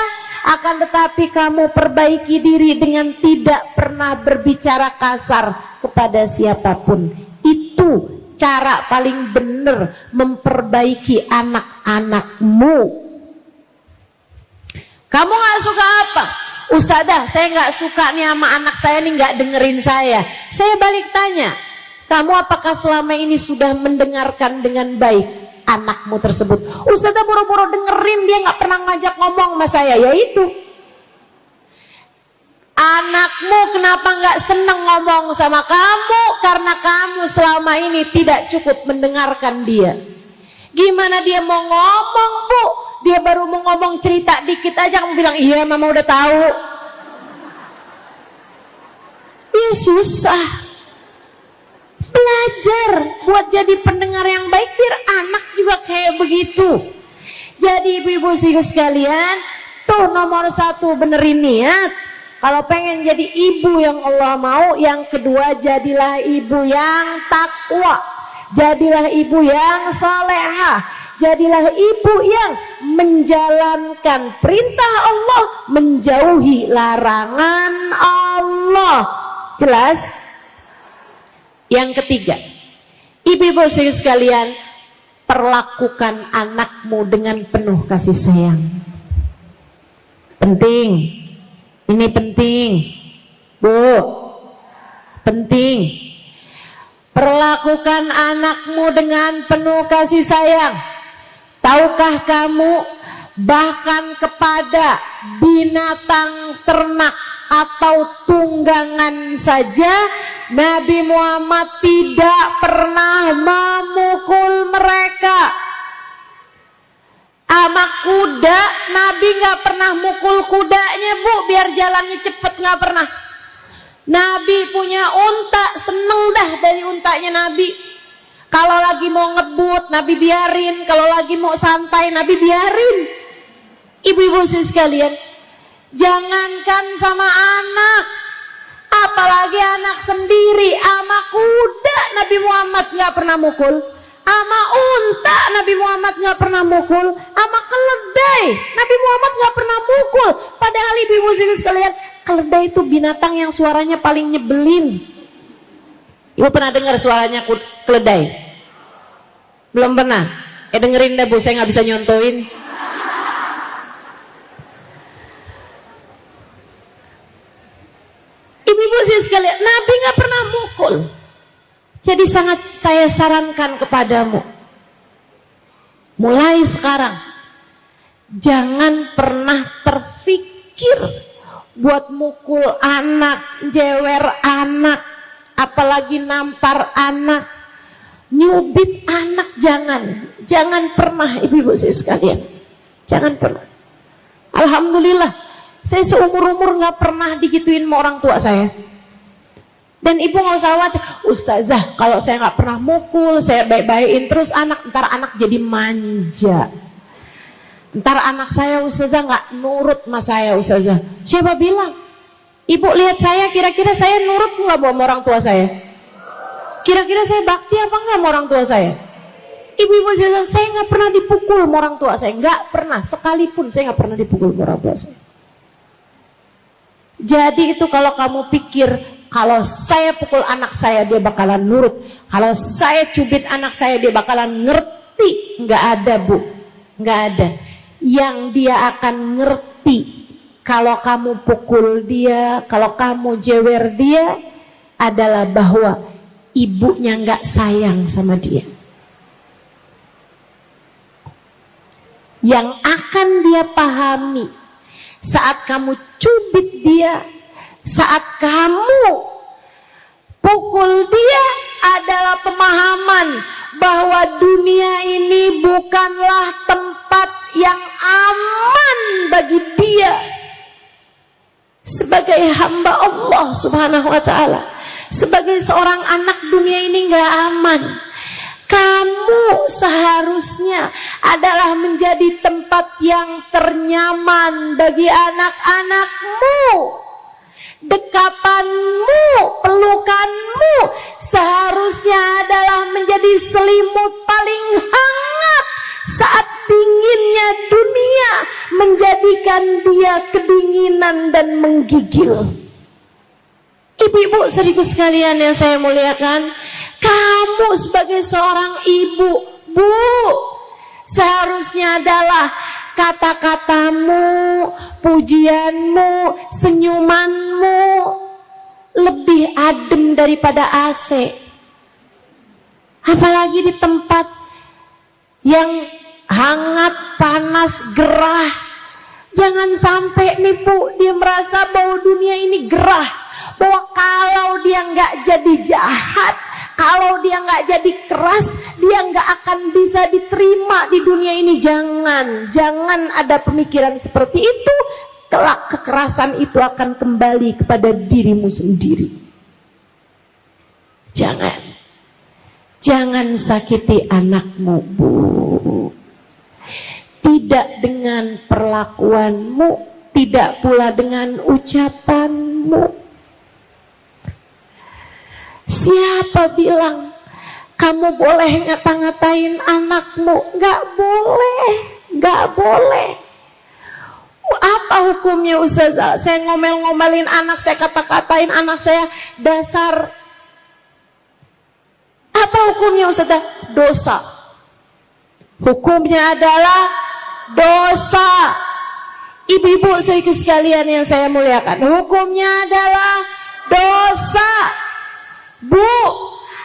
[SPEAKER 2] Akan tetapi kamu perbaiki diri dengan tidak pernah berbicara kasar kepada siapapun. Itu cara paling benar memperbaiki anak-anakmu. Kamu gak suka apa? Ustazah, saya gak suka nih sama anak saya nih gak dengerin saya. Saya balik tanya, kamu apakah selama ini sudah mendengarkan dengan baik anakmu tersebut? Ustazah boro-boro dengerin, dia gak pernah ngajak ngomong sama saya. Ya itu, anakmu kenapa gak seneng ngomong sama kamu? Karena kamu selama ini tidak cukup mendengarkan dia. Gimana dia mau ngomong, Bu? Dia baru mau ngomong cerita dikit aja kamu bilang iya mama udah tahu. Ya susah. Belajar buat jadi pendengar yang baik biar anak juga kayak begitu. Jadi ibu-ibu sekalian, tuh nomor 1 benerin niat. Kalau pengen jadi ibu yang Allah mau, yang kedua jadilah ibu yang takwa. Jadilah ibu yang salehah. Jadilah ibu yang menjalankan perintah Allah, menjauhi larangan Allah. Jelas? Yang ketiga, ibu-ibu sekalian, perlakukan anakmu dengan penuh kasih sayang. Penting, ini penting, Bu, penting. Perlakukan anakmu dengan penuh kasih sayang. Tahukah kamu, bahkan kepada binatang ternak atau tunggangan saja, Nabi Muhammad tidak pernah memukul mereka. Sama kuda, Nabi gak pernah mukul kudanya, Bu, biar jalannya cepet, gak pernah. Nabi punya unta, seneng dah dari untanya Nabi. Kalau lagi mau ngebut, Nabi biarin. Kalau lagi mau santai, Nabi biarin. Ibu-ibu sekalian, jangankan sama anak, apalagi anak sendiri, ama kuda Nabi Muhammad gak pernah mukul, ama unta Nabi Muhammad gak pernah mukul, ama keledai Nabi Muhammad gak pernah mukul. Padahal ibu-ibu sekalian, keledai itu binatang yang suaranya paling nyebelin. Ibu pernah dengar suaranya keledai? Belum pernah? Dengerin dah, Bu, saya gak bisa nyontoin. Ibu-ibu sekalian, Nabi gak pernah mukul. Jadi sangat saya sarankan kepadamu, mulai sekarang jangan pernah terfikir buat mukul anak, jewer anak, apalagi nampar anak, nyubit anak. Jangan pernah, ibu-ibu sekalian, jangan pernah. Alhamdulillah, saya seumur-umur gak pernah digituin sama orang tua saya. Dan ibu gak usah khawatir, Ustazah, kalau saya gak pernah mukul, saya baik-baikin terus anak, ntar anak jadi manja. Ntar anak saya, Ustazah, gak nurut sama saya, Ustazah. Siapa bilang? Ibu lihat saya, kira-kira saya nurut gak sama orang tua saya? Kira-kira saya bakti apa gak sama orang tua saya? Ibu-ibu saya gak pernah dipukul sama orang tua saya. Gak pernah, sekalipun saya gak pernah dipukul sama orang tua saya. Jadi itu kalau kamu pikir, kalau saya pukul anak saya dia bakalan nurut, kalau saya cubit anak saya dia bakalan ngerti, nggak ada, Bu, nggak ada. Yang dia akan ngerti kalau kamu pukul dia, kalau kamu jewer dia, adalah bahwa ibunya nggak sayang sama dia. Yang akan dia pahami saat kamu cubit dia, saat kamu pukul dia, adalah pemahaman bahwa dunia ini bukanlah tempat yang aman bagi dia sebagai hamba Allah Subhanahu wa ta'ala. Sebagai seorang anak, dunia ini gak aman. Kamu seharusnya adalah menjadi tempat yang ternyaman bagi anak-anakmu. Dekapanmu, pelukanmu seharusnya adalah menjadi selimut paling hangat saat dinginnya dunia menjadikan dia kedinginan dan menggigil. Ibu-ibu saudaraku sekalian yang saya muliakan, kamu sebagai seorang ibu, Bu, seharusnya adalah kata-katamu, pujianmu, senyumanmu lebih adem daripada AC. Apalagi di tempat yang hangat, panas, gerah. Jangan sampai nih, Bu, dia merasa bahwa dunia ini gerah, bahwa kalau dia nggak jadi jahat, kalau dia nggak jadi keras, dia nggak akan bisa diterima di dunia ini. Jangan ada pemikiran seperti itu. Kelak kekerasan itu akan kembali kepada dirimu sendiri. Jangan sakiti anakmu, Bu. Tidak dengan perlakuanmu, tidak pula dengan ucapanmu. Siapa bilang kamu boleh ngata-ngatain anakmu? Gak boleh, Gak boleh. Apa hukumnya Ustazah? Saya ngomel-ngomelin anak, saya kata-katain anak saya dasar. Apa hukumnya Ustazah? Dosa. Hukumnya adalah dosa. Ibu-ibu sekalian yang saya muliakan, hukumnya adalah dosa. Bu,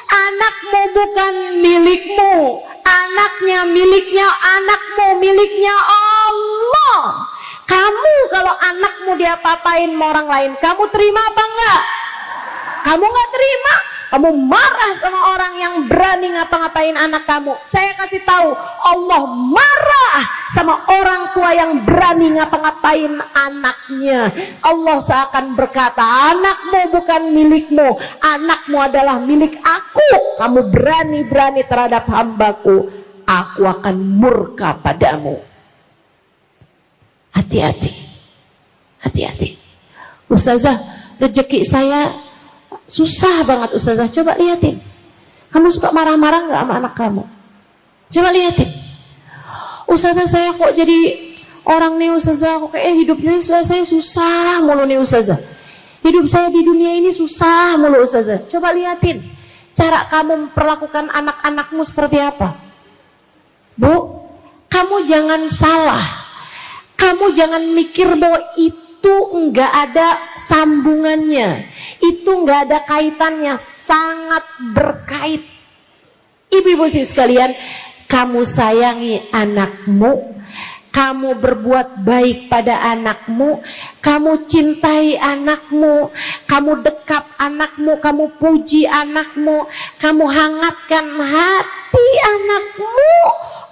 [SPEAKER 2] anakmu bukan milikmu. Anaknya miliknya anakmu, miliknya Allah. Kamu kalau anakmu diapa-apain sama orang lain, kamu terima apa enggak? Kamu enggak terima. Kamu marah sama orang yang berani ngapa-ngapain anak kamu. Saya kasih tahu, Allah marah sama orang tua yang berani ngapa-ngapain anaknya. Allah seakan berkata, anakmu bukan milikmu, anakmu adalah milik aku. Kamu berani-berani terhadap hambaku, aku akan murka padamu. Hati-hati, hati-hati. Ustazah, rezeki saya susah banget Ustazah. Coba lihatin, kamu suka marah-marah gak sama anak kamu? Coba lihatin. Ustazah, saya kok jadi orang nih Ustazah, kok kayak hidup saya susah mulu nih Ustazah. Hidup saya di dunia ini susah mulu Ustazah. Coba lihatin cara kamu memperlakukan anak-anakmu seperti apa. Bu, kamu jangan salah. Kamu jangan mikir bahwa itu enggak ada sambungannya, itu enggak ada kaitannya, sangat berkait. Ibu-ibu sekalian, kamu sayangi anakmu, kamu berbuat baik pada anakmu, kamu cintai anakmu, kamu dekap anakmu, kamu puji anakmu, kamu hangatkan hati anakmu.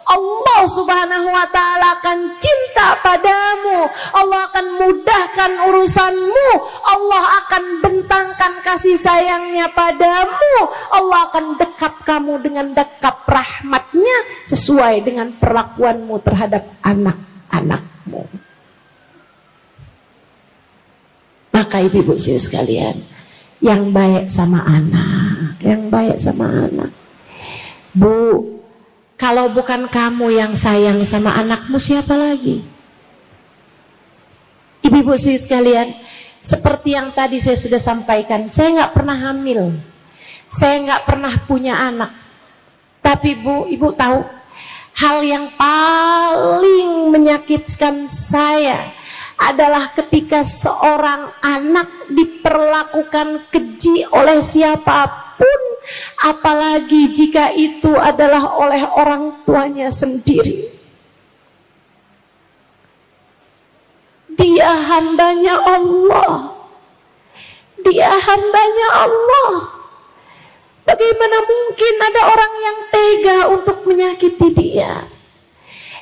[SPEAKER 2] Allah subhanahu wa ta'ala akan cinta padamu. Allah akan mudahkan urusanmu. Allah akan bentangkan kasih sayangnya padamu. Allah akan dekap kamu dengan dekap rahmatnya sesuai dengan perlakuanmu terhadap anak-anakmu. Maka ibu-ibu sekalian, yang baik sama anak, yang baik sama anak. Bu, kalau bukan kamu yang sayang sama anakmu, siapa lagi? Ibu-ibu sekalian, seperti yang tadi saya sudah sampaikan, saya nggak pernah hamil, saya nggak pernah punya anak. Tapi Bu, ibu tahu, hal yang paling menyakitkan saya adalah ketika seorang anak diperlakukan keji oleh siapapun, apalagi jika itu adalah oleh orang tuanya sendiri. Dia hambanya Allah. Dia hambanya Allah. Bagaimana mungkin ada orang yang tega untuk menyakiti dia?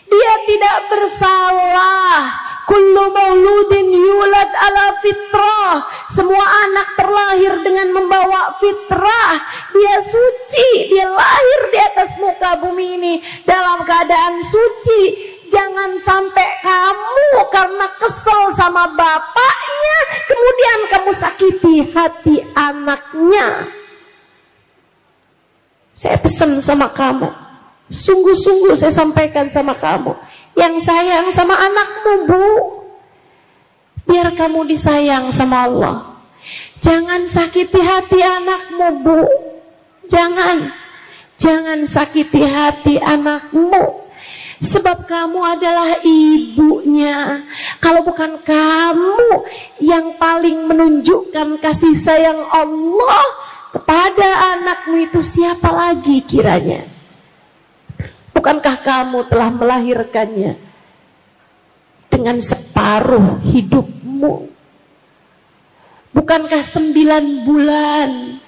[SPEAKER 2] Dia tidak bersalah. Kullu mauludin yulad ala fitrah. Semua anak terlahir dengan membawa fitrah. Dia suci, dia lahir di atas muka bumi ini dalam keadaan suci. Jangan sampai kamu karena kesel sama bapaknya, kemudian kamu sakiti hati anaknya. Saya pesan sama kamu, sungguh-sungguh saya sampaikan sama kamu, yang sayang sama anakmu, Bu, biar kamu disayang sama Allah. Jangan sakiti hati anakmu, Bu. Jangan sakiti hati anakmu. Sebab kamu adalah ibunya. Kalau bukan kamu yang paling menunjukkan kasih sayang Allah kepada anakmu, itu siapa lagi kiranya? Bukankah kamu telah melahirkannya dengan separuh hidupmu? Bukankah 9 bulan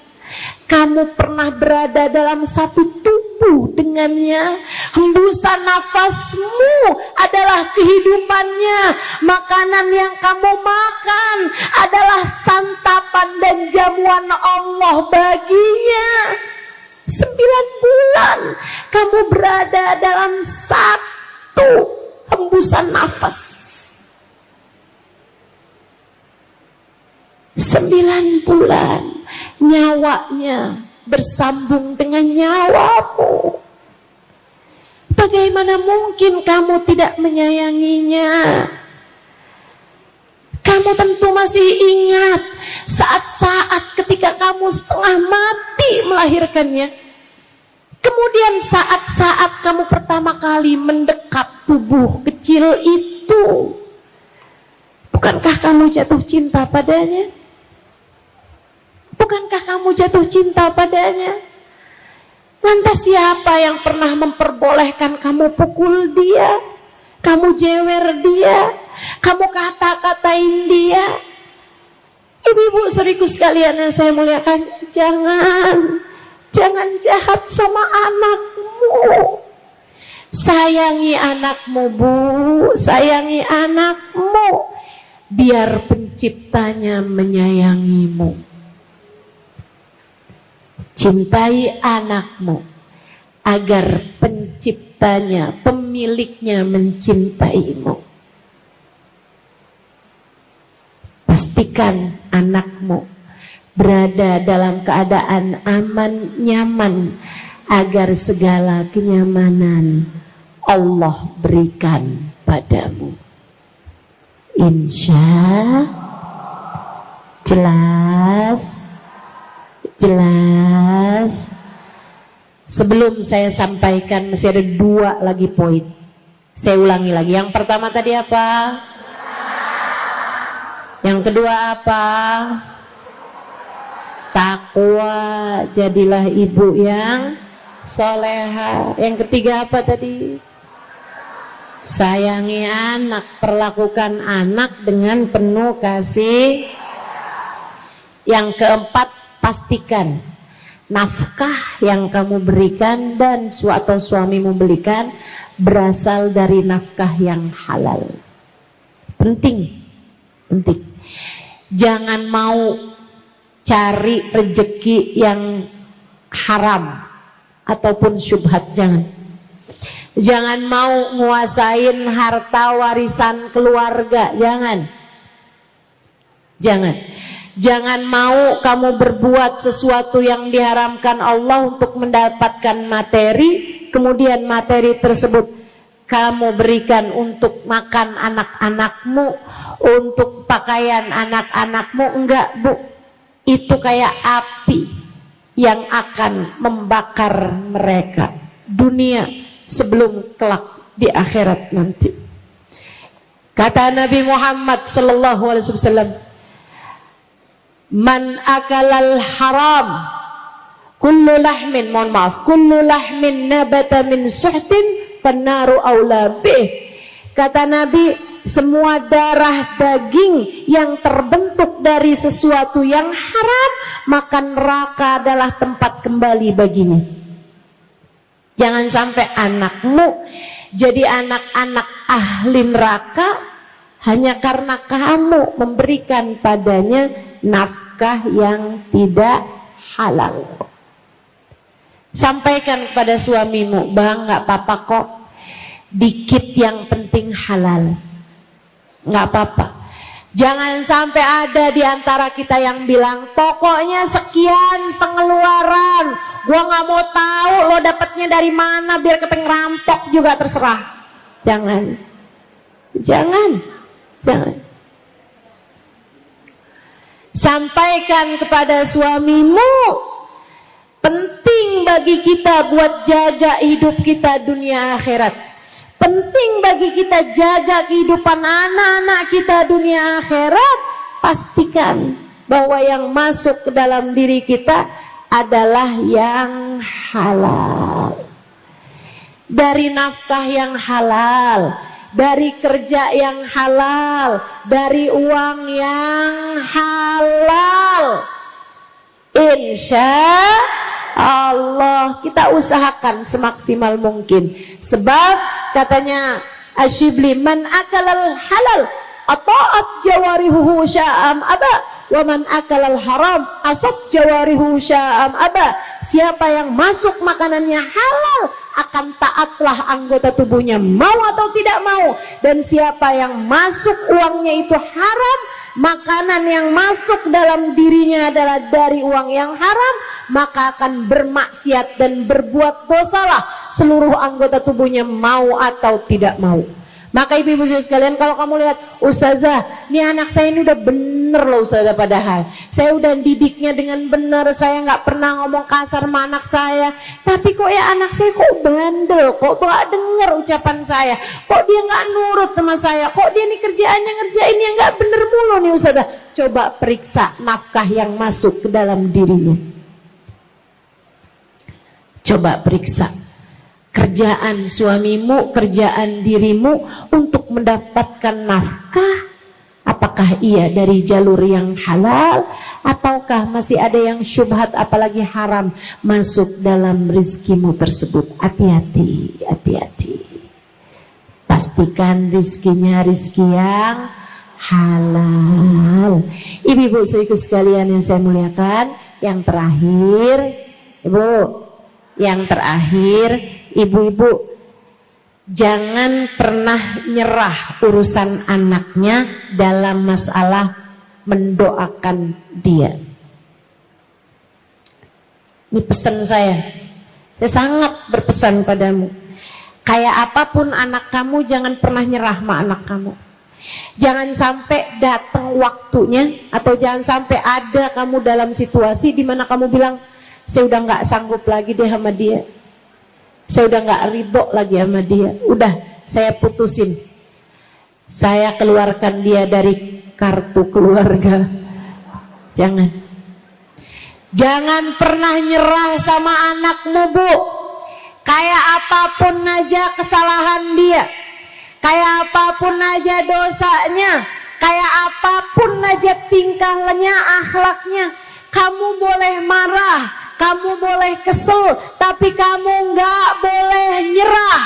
[SPEAKER 2] kamu pernah berada dalam satu tubuh dengannya? Hembusan nafasmu adalah kehidupannya. Makanan yang kamu makan adalah santapan dan jamuan Allah baginya. 9 bulan kamu berada dalam satu hembusan nafas. 9 bulan nyawanya bersambung dengan nyawamu. Bagaimana mungkin kamu tidak menyayanginya? Kamu tentu masih ingat saat-saat ketika kamu setengah mati melahirkannya. Kemudian saat-saat kamu pertama kali mendekap tubuh kecil itu, bukankah kamu jatuh cinta padanya? Bukankah kamu jatuh cinta padanya? Lantas siapa yang pernah memperbolehkan kamu pukul dia, kamu jewer dia, kamu kata-katain dia? Ibu-ibu saudariku sekalian yang saya muliakan, jangan jahat sama anakmu. Sayangi anakmu, Bu, sayangi anakmu, biar penciptanya menyayangimu. Cintai anakmu agar penciptanya, pemiliknya mencintaimu. Pastikan anakmu berada dalam keadaan aman, nyaman, agar segala kenyamanan Allah berikan padamu. Insya jelas. Sebelum saya sampaikan masih ada 2 lagi poin. Saya ulangi lagi. Yang pertama tadi apa? Yang kedua apa? Takwa, jadilah ibu yang soleha. Yang ketiga apa tadi? Sayangi anak, perlakukan anak dengan penuh kasih. Yang keempat, pastikan nafkah yang kamu berikan dan atau suamimu berikan berasal dari nafkah yang halal. Penting. Jangan mau cari rejeki yang haram ataupun syubhat, jangan mau nguasain harta warisan keluarga, jangan mau kamu berbuat sesuatu yang diharamkan Allah untuk mendapatkan materi, kemudian materi tersebut kamu berikan untuk makan anak-anakmu, untuk pakaian anak-anakmu. Enggak, Bu, itu kayak api yang akan membakar mereka dunia sebelum kelak di akhirat nanti. Kata Nabi Muhammad sallallahu alaihi wasallam, man akalal haram kullu lahmin nabata min suhtin fannaru aula bih. Kata Nabi, semua darah daging yang terbentuk dari sesuatu yang haram, maka neraka adalah tempat kembali baginya. Jangan sampai anakmu jadi anak-anak ahli neraka hanya karena kamu memberikan padanya nafkah yang tidak halal. Sampaikan kepada suamimu, Bang, gak apa-apa kok, dikit yang penting halal, gak apa-apa. Jangan sampai ada di antara kita yang bilang, pokoknya sekian pengeluaran, gua gak mau tahu lo dapatnya dari mana, biar keteng rampok juga terserah. Jangan. Sampaikan kepada suamimu, penting bagi kita buat jaga hidup kita dunia akhirat. Penting bagi kita jaga kehidupan anak-anak kita dunia akhirat. Pastikan bahwa yang masuk ke dalam diri kita adalah yang halal. Dari nafkah yang halal, dari kerja yang halal, dari uang yang halal. Insya Allah kita usahakan semaksimal mungkin. Sebab katanya Asyibli, man akalal halal ata'at jawarihuhu sya'am aba, wa man akalal haram asat jawarihuhu sya'am aba. Siapa yang masuk makanannya halal, akan taatlah anggota tubuhnya, mau atau tidak mau. Dan siapa yang masuk uangnya itu haram, makanan yang masuk dalam dirinya adalah dari uang yang haram, maka akan bermaksiat dan berbuat dosalah seluruh anggota tubuhnya, mau atau tidak mau. Maka ibu-ibu sekalian, kalau kamu lihat, ustazah, nih anak saya ini udah bener loh ustazah, padahal saya udah didiknya dengan benar, saya nggak pernah ngomong kasar sama anak saya, tapi kok ya anak saya kok bandel, kok nggak denger ucapan saya, kok dia nggak nurut sama saya, kok dia nih kerjaannya ngerjain yang nggak bener mulu nih ustazah. Coba periksa nafkah yang masuk ke dalam dirinya. Coba periksa kerjaan suamimu, kerjaan dirimu untuk mendapatkan nafkah, apakah ia dari jalur yang halal ataukah masih ada yang syubhat apalagi haram masuk dalam rizkimu tersebut. Hati-hati, hati-hati. Pastikan rizkinya rizki yang halal. Ibu-ibu sekalian yang saya muliakan, yang terakhir, ibu-ibu, jangan pernah nyerah urusan anaknya dalam masalah mendoakan dia. Ini pesan saya sangat berpesan padamu. Kayak apapun anak kamu, jangan pernah nyerah sama anak kamu. Jangan sampai datang waktunya, atau jangan sampai ada kamu dalam situasi di mana kamu bilang, saya udah nggak sanggup lagi deh sama dia, saya udah nggak ridho lagi sama dia, udah saya putusin, saya keluarkan dia dari kartu keluarga. Jangan pernah nyerah sama anakmu, Bu. Kayak apapun aja kesalahan dia, kayak apapun aja dosanya, kayak apapun aja tingkahnya, akhlaknya, kamu boleh marah, kamu boleh kesel, tapi kamu nggak boleh nyerah.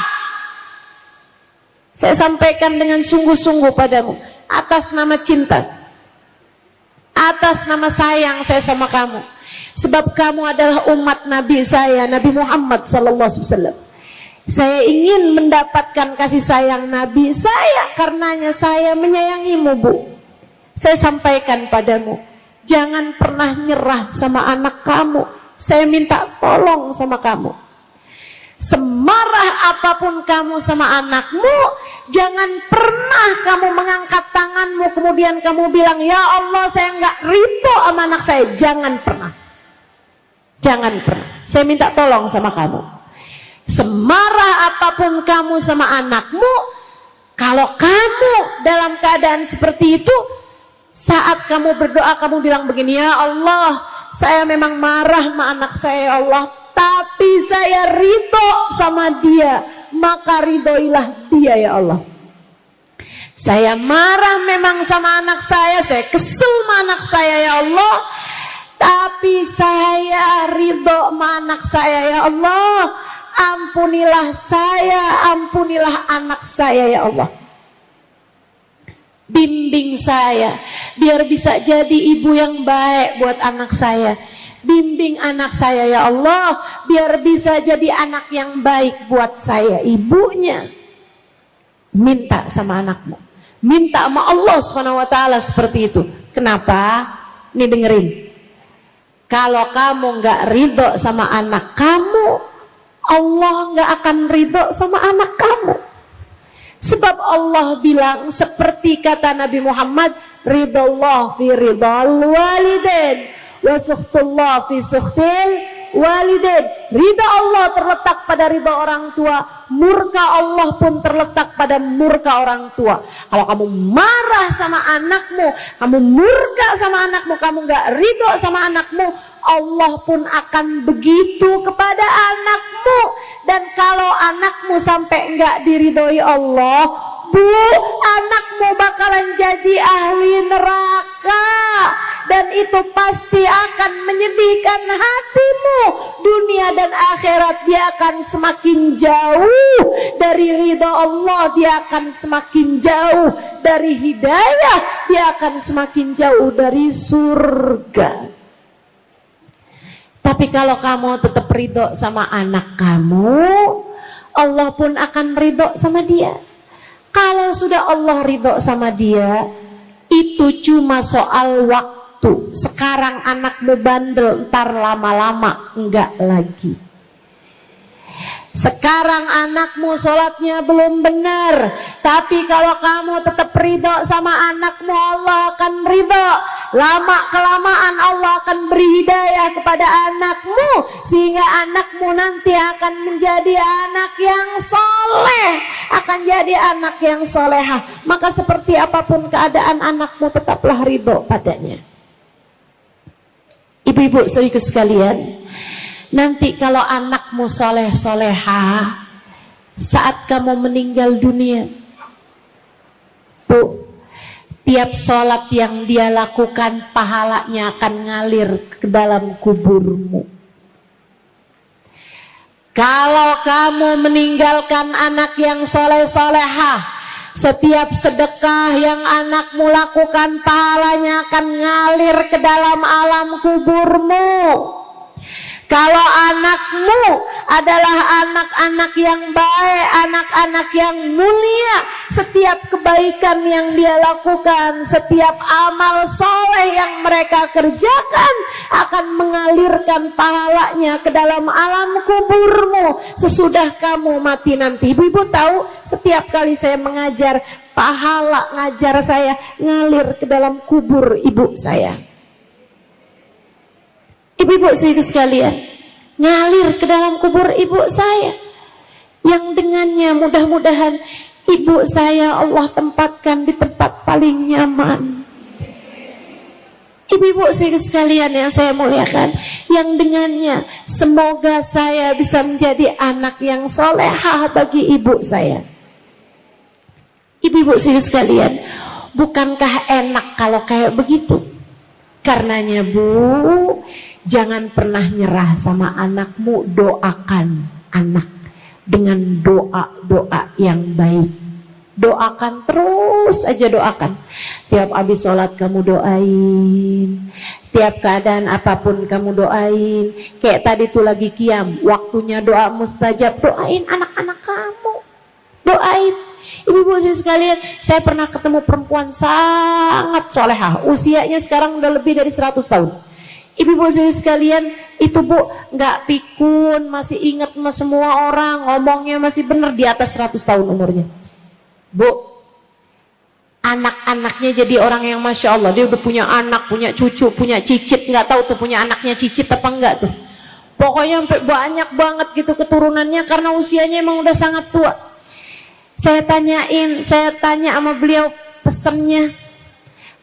[SPEAKER 2] Saya sampaikan dengan sungguh-sungguh padamu, atas nama cinta, atas nama sayang saya sama kamu. Sebab kamu adalah umat Nabi saya, Nabi Muhammad SAW. Saya ingin mendapatkan kasih sayang Nabi saya, karenanya saya menyayangimu, Bu. Saya sampaikan padamu, jangan pernah nyerah sama anak kamu. Saya minta tolong sama kamu. Semarah apapun kamu sama anakmu, jangan pernah kamu mengangkat tanganmu kemudian kamu bilang, ya Allah saya nggak ridho sama anak saya. Jangan pernah. Jangan pernah. Saya minta tolong sama kamu. Semarah apapun kamu sama anakmu, kalau kamu dalam keadaan seperti itu, saat kamu berdoa kamu bilang begini, ya Allah, saya memang marah sama anak saya, ya Allah, tapi saya ridho sama dia, maka ridhoilah dia, ya Allah. Saya marah memang sama anak saya kesel sama anak saya, ya Allah, tapi saya ridho sama anak saya, ya Allah. Ampunilah saya, ampunilah anak saya, ya Allah. Bimbing saya biar bisa jadi ibu yang baik buat anak saya. Bimbing anak saya, ya Allah, biar bisa jadi anak yang baik buat saya, ibunya. Minta sama anakmu, minta sama Allah SWT seperti itu. Kenapa? Nih dengerin. Kalau kamu nggak ridho sama anak kamu, Allah nggak akan ridho sama anak kamu. Sebab Allah bilang seperti kata Nabi Muhammad, ridallah fi ridal walidain wa sukhtullah fi sukhtil walidain. Ridha Allah terletak pada ridha orang tua, murka Allah pun terletak pada murka orang tua. Kalau kamu marah sama anakmu, kamu murka sama anakmu, kamu nggak ridho sama anakmu, Allah pun akan begitu kepada anakmu. Dan kalau anakmu sampai nggak diridhoi Allah, Bu, anakmu bakalan jadi ahli neraka. Dan itu pasti akan menyedihkan hatimu. Dunia dan akhirat dia akan semakin jauh dari ridha Allah, dia akan semakin jauh dari hidayah, dia akan semakin jauh dari surga. Tapi kalau kamu tetap ridho sama anak kamu, Allah pun akan ridho sama dia. Kalau sudah Allah ridho sama dia, itu cuma soal waktu. Sekarang anakmu bandel, ntar lama-lama enggak lagi. Sekarang anakmu sholatnya belum benar, tapi kalau kamu tetap ridho sama anakmu, Allah akan ridho. Lama kelamaan Allah akan beri hidayah kepada anakmu, sehingga anakmu nanti akan menjadi anak yang soleh, akan jadi anak yang solehah. Maka seperti apapun keadaan anakmu, tetaplah ridho padanya. Ibu-ibu saudaraku sekalian, nanti kalau anakmu soleh-soleha, saat kamu meninggal dunia, Bu, tiap sholat yang dia lakukan, pahalanya akan ngalir ke dalam kuburmu. Kalau kamu meninggalkan anak yang soleh-soleha, setiap sedekah yang anakmu lakukan, pahalanya akan ngalir ke dalam alam kuburmu. Kalau anakmu adalah anak-anak yang baik, anak-anak yang mulia, setiap kebaikan yang dia lakukan, setiap amal soleh yang mereka kerjakan akan mengalirkan pahalanya ke dalam alam kuburmu sesudah kamu mati nanti. Ibu-ibu tahu, setiap kali saya mengajar, pahala ngajar saya ngalir ke dalam kubur ibu saya. Ibu-ibu sekalian, ngalir ke dalam kubur ibu saya, yang dengannya mudah-mudahan ibu saya Allah tempatkan di tempat paling nyaman. Ibu-ibu sekalian yang saya muliakan, yang dengannya semoga saya bisa menjadi anak yang solehah bagi ibu saya. Ibu-ibu sekalian, bukankah enak kalau kayak begitu? Karenanya Bu, jangan pernah nyerah sama anakmu, doakan anak dengan doa-doa yang baik. Doakan terus aja, doakan. Tiap habis sholat kamu doain, tiap keadaan apapun kamu doain. Kayak tadi tuh lagi qiyam, waktunya doa mustajab, doain anak-anak kamu, doain. Ibu-ibu sekalian, saya pernah ketemu perempuan sangat solehah, usianya sekarang udah lebih dari 100 tahun. Ibu-ibu sekalian, itu Bu nggak pikun, masih ingat sama semua orang, ngomongnya masih benar, di atas 100 tahun umurnya. Bu, anak-anaknya jadi orang yang Masya Allah, dia udah punya anak, punya cucu, punya cicit, nggak tahu tuh punya anaknya cicit apa enggak tuh. Pokoknya sampai banyak banget gitu keturunannya, karena usianya emang udah sangat tua. Saya tanya sama beliau pesennya,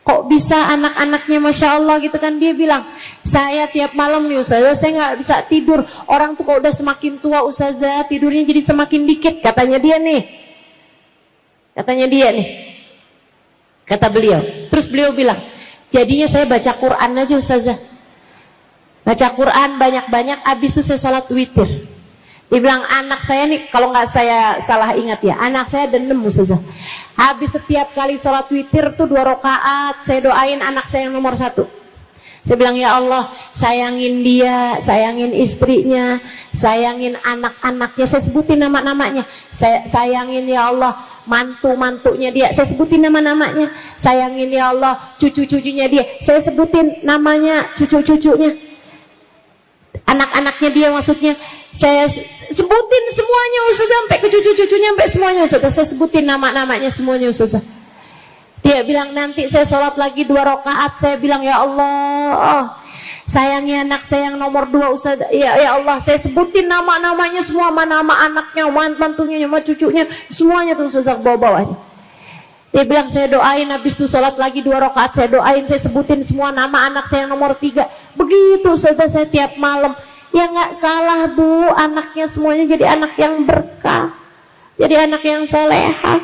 [SPEAKER 2] kok bisa anak-anaknya Masya Allah gitu kan. Dia bilang, saya tiap malam nih Ustazah, saya nggak bisa tidur. Orang tuh kok udah semakin tua Ustazah, tidurnya jadi semakin dikit. Katanya dia nih, kata beliau. Terus beliau bilang, jadinya saya baca Quran aja Ustazah, baca Quran banyak-banyak, abis itu saya sholat witir. Dia bilang, anak saya nih, kalau nggak saya salah ingat ya, anak saya ada 6 Ustazah. Habis setiap kali sholat witir tuh 2 rakaat, saya doain anak saya yang nomor 1. Saya bilang, ya Allah, sayangin dia, sayangin istrinya, sayangin anak-anaknya, saya sebutin nama-namanya. Saya sayangin ya Allah mantu-mantunya dia, saya sebutin nama-namanya. Sayangin ya Allah cucu-cucunya dia, saya sebutin namanya, cucu-cucunya, anak-anaknya dia maksudnya. Saya sebutin semuanya Ustazah, sampai ke cucu-cucunya, sampai semuanya Ustazah, saya sebutin nama-namanya semuanya Ustazah. Dia bilang, nanti saya sholat lagi 2 rakaat, saya bilang, ya Allah, sayangi anak saya yang nomor 2 Ustazah. Ya Allah, saya sebutin nama-namanya semua, nama anaknya, mantunya, sama cucunya, semuanya tuh Ustazah, bawa-bawanya. Dia bilang, saya doain, habis itu sholat lagi 2 rakaat, saya doain, saya sebutin semua nama anak saya yang nomor 3. Begitu Ustazah saya tiap malam. Ya nggak salah Bu, anaknya semuanya jadi anak yang berkah, jadi anak yang solehah.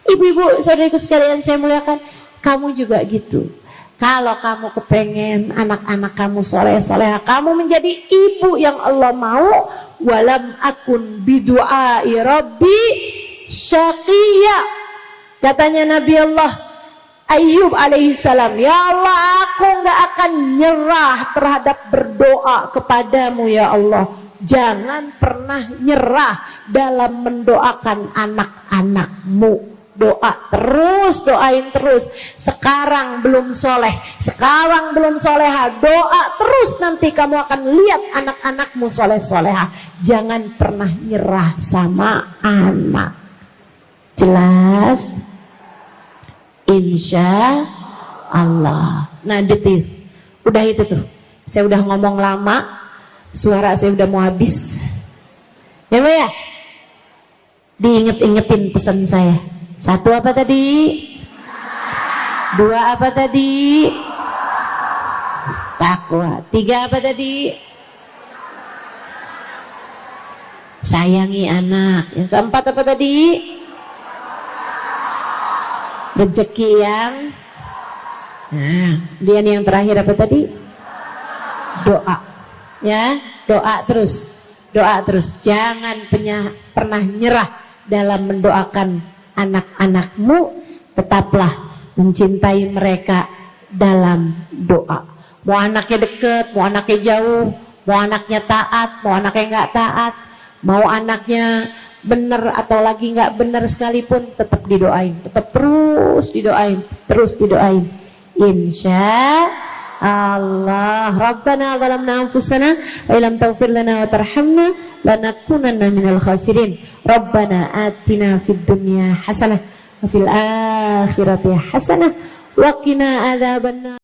[SPEAKER 2] Ibu-ibu saudariku sekalian saya muliakan, kamu juga gitu. Kalau kamu kepengen anak-anak kamu soleh-solehah, kamu menjadi ibu yang Allah mau. Walam akun bidu'ai rabbi syaqiyya, katanya Nabi Allah Ayyub alaihissalam, ya Allah, aku nggak akan nyerah terhadap berdoa kepadamu ya Allah. Jangan pernah nyerah dalam mendoakan anak-anakmu. Doa terus, doain terus. Sekarang belum soleh, sekarang belum soleha, doa terus, nanti kamu akan lihat anak-anakmu soleh-soleha. Jangan pernah nyerah sama anak. Jelas? Insya Allah. Nah detil, udah itu tuh. Saya udah ngomong lama, suara saya udah mau habis. Ya Mbak ya? Diinget-ingetin pesan saya. 1 apa tadi? 2 apa tadi? Takwa. 3 apa tadi? Sayangi anak. Yang keempat apa tadi? Rezeki yang kemudian yang terakhir apa tadi? Doa. Ya, doa terus. Doa terus. Jangan pernah nyerah dalam mendoakan anak-anakmu. Tetaplah mencintai mereka dalam doa. Mau anaknya deket, mau anaknya jauh, mau anaknya taat, mau anaknya nggak taat, mau anaknya benar atau lagi nggak benar sekalipun, tetap didoain, tetap terus didoain, terus didoain. Insya Allah. Rabbana zalamna anfusana wa illam taghfir lana wa tarhamna lanakunanna minal khasirin. Rabbana atina fid dunya hasanah wa fil akhirati hasanah wa qina adzabannar.